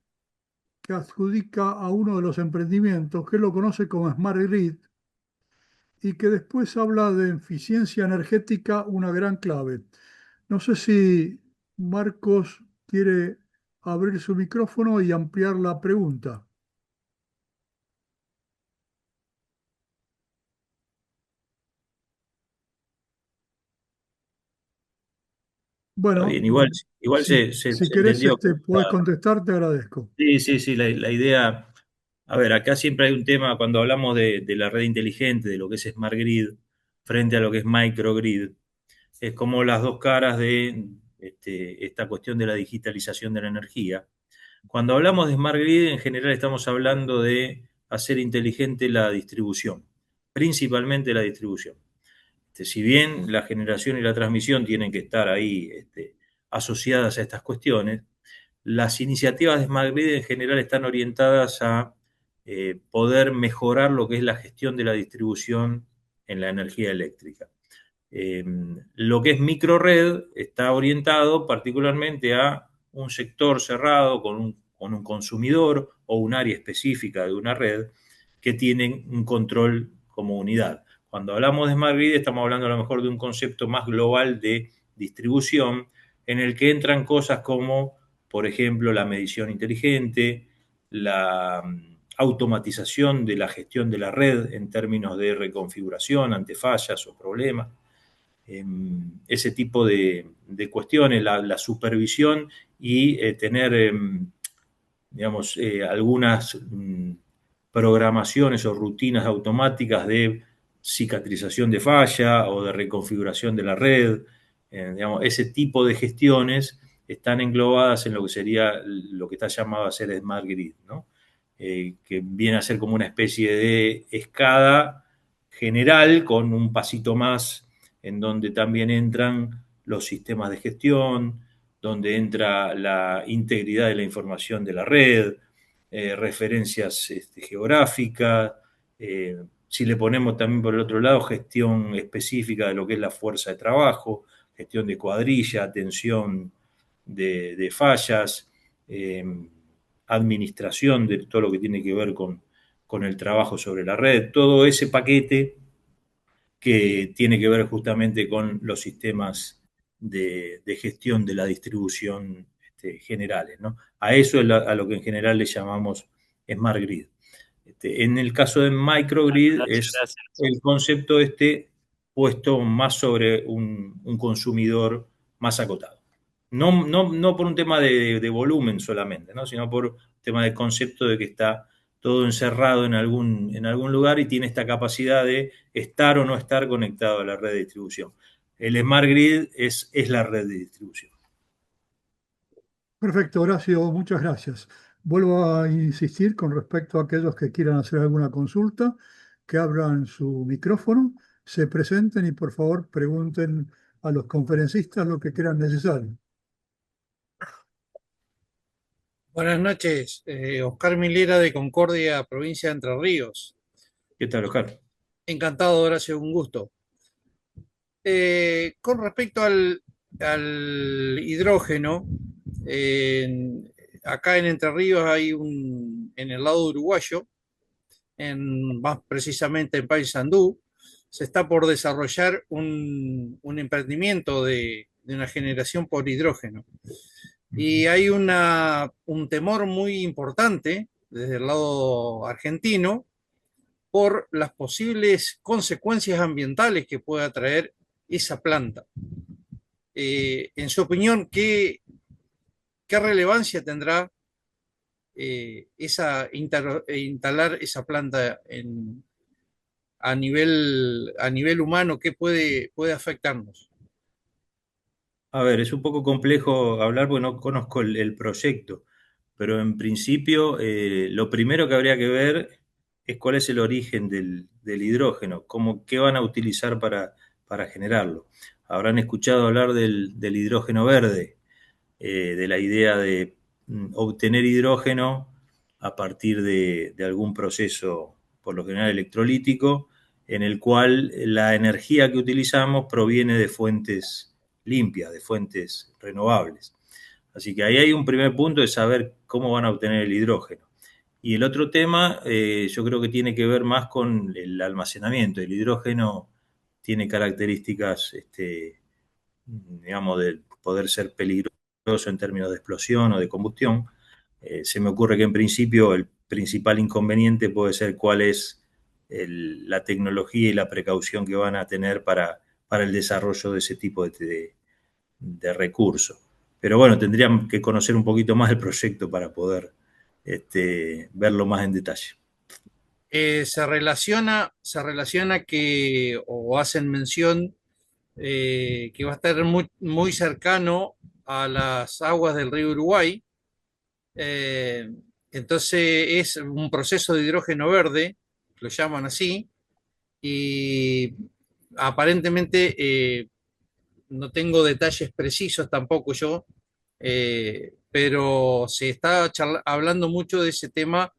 que adjudica a uno de los emprendimientos, que él lo conoce como Smart Grid, y que después habla de eficiencia energética, una gran clave. No sé si Marcos quiere abrir su micrófono y ampliar la pregunta. Está Bueno, bien, igual si se querés, entendió. podés contestar, te agradezco. Sí, sí, sí, la idea, a ver, acá siempre hay un tema cuando hablamos de la red inteligente, de lo que es Smart Grid, frente a lo que es Microgrid, es como las dos caras de esta cuestión de la digitalización de la energía. Cuando hablamos de Smart Grid, en general estamos hablando de hacer inteligente la distribución, principalmente la distribución. Si bien la generación y la transmisión tienen que estar ahí asociadas a estas cuestiones, las iniciativas de Smart Grid en general están orientadas a poder mejorar lo que es la gestión de la distribución en la energía eléctrica. Lo que es microred está orientado particularmente a un sector cerrado con un consumidor o un área específica de una red que tienen un control como unidad. Cuando hablamos de Smart Grid estamos hablando a lo mejor de un concepto más global de distribución en el que entran cosas como, por ejemplo, la medición inteligente, la automatización de la gestión de la red en términos de reconfiguración ante fallas o problemas, ese tipo de cuestiones, la supervisión y tener, digamos, algunas programaciones o rutinas automáticas de cicatrización de falla o de reconfiguración de la red. Digamos, ese tipo de gestiones están englobadas en lo que sería lo que está llamado a ser Smart Grid, ¿no? Que viene a ser como una especie de escala general con un pasito más en donde también entran los sistemas de gestión, donde entra la integridad de la información de la red, referencias geográficas, si le ponemos también por el otro lado gestión específica de lo que es la fuerza de trabajo, gestión de cuadrilla, atención de fallas, eh, administración de todo lo que tiene que ver con el trabajo sobre la red, todo ese paquete que tiene que ver justamente con los sistemas de gestión de la distribución generales, ¿no? A eso es a lo que en general le llamamos Smart Grid. En el caso de microgrid es el concepto puesto más sobre un consumidor más acotado. No por un tema de volumen solamente, ¿no? Sino por un tema de concepto de que está todo encerrado en algún lugar y tiene esta capacidad de estar o no estar conectado a la red de distribución. El Smart Grid es la red de distribución. Perfecto, Horacio, muchas gracias. Vuelvo a insistir con respecto a aquellos que quieran hacer alguna consulta, que abran su micrófono, se presenten y por favor pregunten a los conferencistas lo que crean necesario. Buenas noches, Oscar Milera de Concordia, provincia de Entre Ríos. ¿Qué tal, Oscar? Encantado, Horacio, un gusto. Con respecto al hidrógeno, acá en Entre Ríos en el lado uruguayo, más precisamente en Paysandú, se está por desarrollar un emprendimiento de una generación por hidrógeno. Y hay un temor muy importante desde el lado argentino por las posibles consecuencias ambientales que pueda traer esa planta. En su opinión, ¿qué relevancia tendrá instalar esa planta a nivel humano? ¿Qué puede afectarnos? A ver, es un poco complejo hablar porque no conozco el proyecto, pero en principio lo primero que habría que ver es cuál es el origen del hidrógeno, qué van a utilizar para generarlo. Habrán escuchado hablar del hidrógeno verde, de la idea de obtener hidrógeno a partir de algún proceso, por lo general electrolítico, en el cual la energía que utilizamos proviene de fuentes limpias, de fuentes renovables. Así que ahí hay un primer punto de saber cómo van a obtener el hidrógeno. Y el otro tema, yo creo que tiene que ver más con el almacenamiento. El hidrógeno tiene características, digamos, de poder ser peligroso en términos de explosión o de combustión. Se me ocurre que en principio el principal inconveniente puede ser cuál es la tecnología y la precaución que van a tener para el desarrollo de ese tipo de recursos. Pero bueno, tendrían que conocer un poquito más el proyecto para poder verlo más en detalle. Se relaciona o hacen mención que va a estar muy, muy cercano a las aguas del río Uruguay. Eh, entonces es un proceso de hidrógeno verde, lo llaman así, y aparentemente no tengo detalles precisos tampoco yo, pero se está hablando mucho de ese tema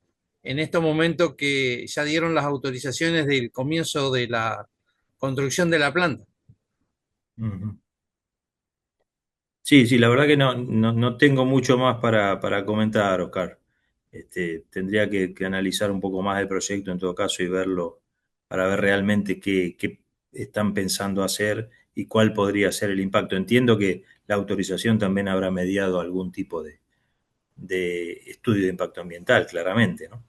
en estos momentos que ya dieron las autorizaciones del comienzo de la construcción de la planta. Uh-huh. Sí, la verdad que no tengo mucho más para comentar, Oscar. Tendría que analizar un poco más el proyecto en todo caso y verlo para ver realmente qué están pensando hacer y cuál podría ser el impacto. Entiendo que la autorización también habrá mediado algún tipo de estudio de impacto ambiental, claramente, ¿no?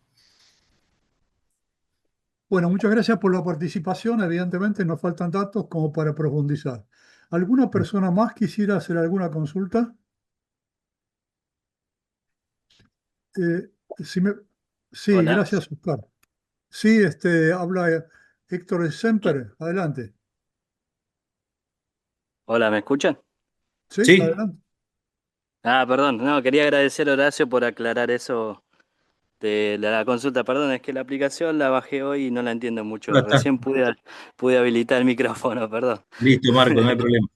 Bueno, muchas gracias por la participación. Evidentemente nos faltan datos como para profundizar. ¿Alguna persona más quisiera hacer alguna consulta? Eh, si me- Sí, Hola, gracias, Oscar. Sí, habla Héctor Semper. Adelante. hola, ¿me escuchan? Sí, Sí, adelante. Ah, perdón, no, quería agradecer a Horacio por aclarar eso de la consulta. Perdón, es que la aplicación la bajé hoy y no la entiendo ya mucho. está. Recién pude habilitar el micrófono, perdón. Listo, Marco, no hay problema.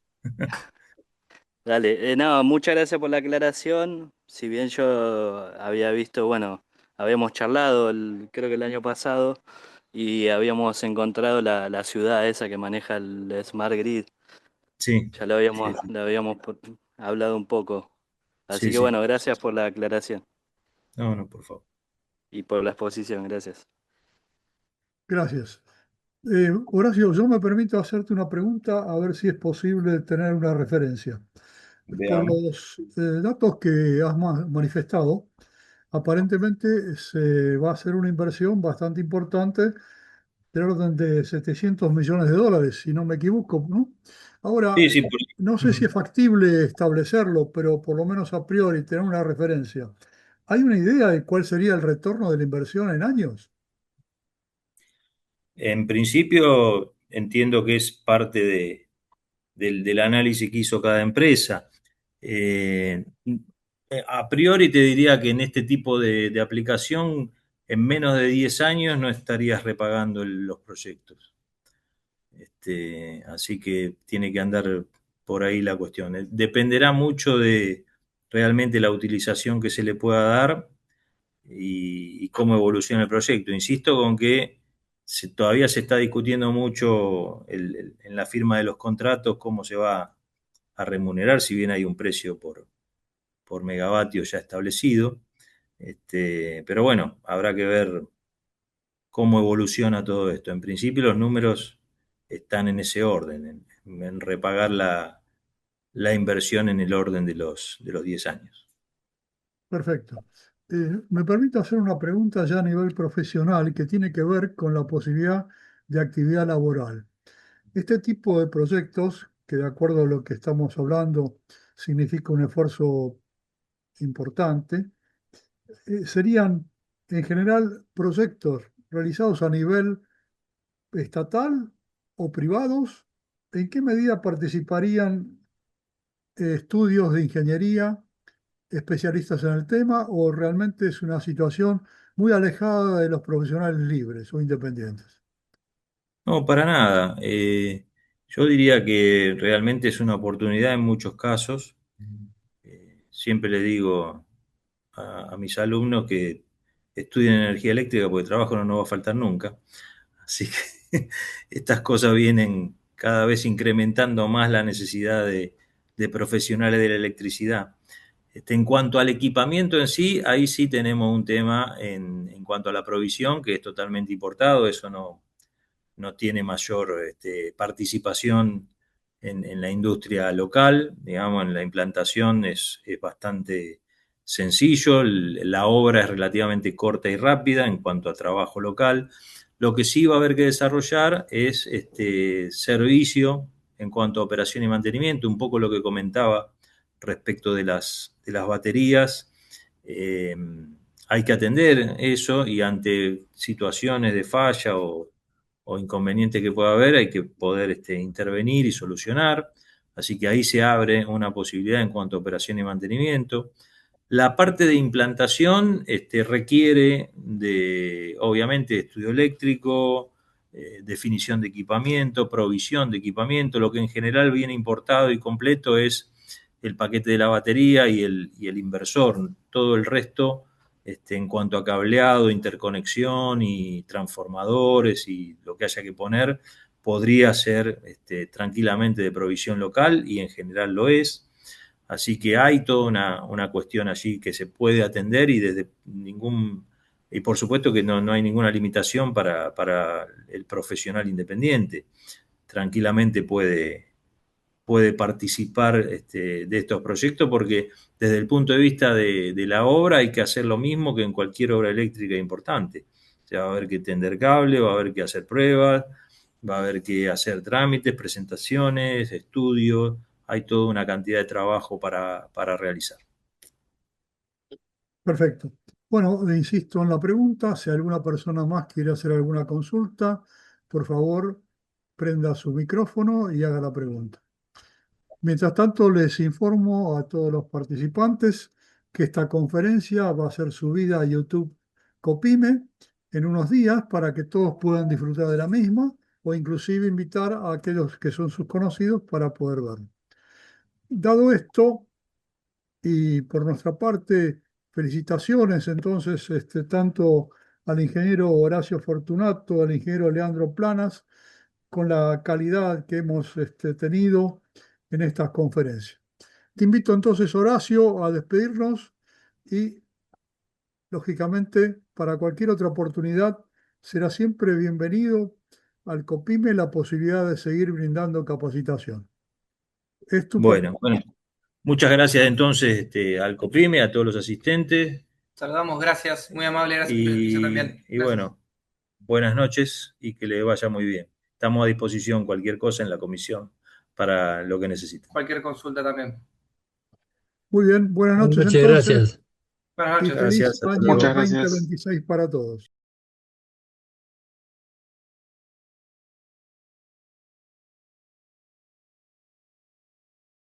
Dale, no, muchas gracias por la aclaración. Si bien yo había visto, bueno, habíamos charlado creo que el año pasado y habíamos encontrado la ciudad esa que maneja el Smart Grid. Sí, Ya lo habíamos hablado un poco. Así sí, que sí. bueno, gracias por la aclaración No, por favor. y por la exposición, gracias. Gracias. Horacio, yo me permito hacerte una pregunta a ver si es posible tener una referencia. Por Veamos. los datos que has manifestado, aparentemente se va a hacer una inversión bastante importante del orden de 700 millones de dólares, si no me equivoco, ¿no? Ahora, Sí, sí, no sé si es factible establecerlo, pero por lo menos a priori tener una referencia. ¿Hay una idea de cuál sería el retorno de la inversión en años? en principio entiendo que es parte del análisis que hizo cada empresa. Eh, a priori te diría que en este tipo de aplicación, en menos de 10 años no estarías repagando los proyectos. Así que tiene que andar por ahí la cuestión. Dependerá mucho de realmente la utilización que se le pueda dar y cómo evoluciona el proyecto. Insisto con que todavía se está discutiendo mucho en la firma de los contratos cómo se va a remunerar, si bien hay un precio por megavatio ya establecido. Pero bueno, habrá que ver cómo evoluciona todo esto. En principio los números están en ese orden, en repagar la inversión en el orden de los 10 años. Perfecto. Me permito hacer una pregunta ya a nivel profesional que tiene que ver con la posibilidad de actividad laboral. Este tipo de proyectos, que de acuerdo a lo que estamos hablando, significa un esfuerzo importante, serían en general proyectos realizados a nivel estatal o privados. ¿En qué medida participarían estudios de ingeniería, especialistas en el tema, o realmente es una situación muy alejada de los profesionales libres o independientes? No, para nada. Yo diría que realmente es una oportunidad en muchos casos. Siempre le digo a mis alumnos que estudien energía eléctrica porque trabajo no nos va a faltar nunca. Así que estas cosas vienen cada vez incrementando más la necesidad de profesionales de la electricidad. En cuanto al equipamiento en sí, ahí sí tenemos un tema en cuanto a la provisión, que es totalmente importado, eso no tiene mayor participación en la industria local, digamos, en la implantación es bastante sencillo, la obra es relativamente corta y rápida en cuanto a trabajo local. Lo que sí va a haber que desarrollar es servicio en cuanto a operación y mantenimiento, un poco lo que comentaba respecto de las baterías. Eh, Hay que atender eso y ante situaciones de falla o inconveniente que pueda haber, hay que poder intervenir y solucionar. Así que ahí se abre una posibilidad en cuanto a operación y mantenimiento. La parte de implantación requiere obviamente, estudio eléctrico, definición de equipamiento, provisión de equipamiento. Lo que en general viene importado y completo es el paquete de la batería y el inversor. Todo el resto, en cuanto a cableado, interconexión y transformadores y lo que haya que poner, podría ser tranquilamente de provisión local y en general lo es. Así que hay toda una cuestión allí que se puede atender y por supuesto que no hay ninguna limitación para el profesional independiente. Tranquilamente puede participar de estos proyectos porque desde el punto de vista de la obra hay que hacer lo mismo que en cualquier obra eléctrica importante. O sea, va a haber que tender cable, va a haber que hacer pruebas, va a haber que hacer trámites, presentaciones, estudios, hay toda una cantidad de trabajo para realizar. Perfecto. Bueno, insisto en la pregunta. Si alguna persona más quiere hacer alguna consulta, por favor, prenda su micrófono y haga la pregunta. Mientras tanto, les informo a todos los participantes que esta conferencia va a ser subida a YouTube Copime en unos días para que todos puedan disfrutar de la misma o inclusive invitar a aquellos que son sus conocidos para poder verla. Dado esto, y por nuestra parte, felicitaciones entonces tanto al ingeniero Horacio Fortunato, al ingeniero Leandro Planas, con la calidad que hemos tenido en estas conferencias. Te invito entonces, Horacio, a despedirnos y, lógicamente, para cualquier otra oportunidad, será siempre bienvenido al COPIME la posibilidad de seguir brindando capacitación. Es tu Bueno, muchas gracias entonces al COPRIME, a todos los asistentes. Saludamos, gracias, muy amable, gracias por la invitación también. Y Gracias. bueno, buenas noches y que le vaya muy bien. Estamos a disposición cualquier cosa en la comisión para lo que necesiten. Cualquier consulta también. Muy bien, buenas noches Muchas entonces gracias. Buenas y noches. feliz Gracias, hasta año luego. Muchas gracias. 2026 para todos.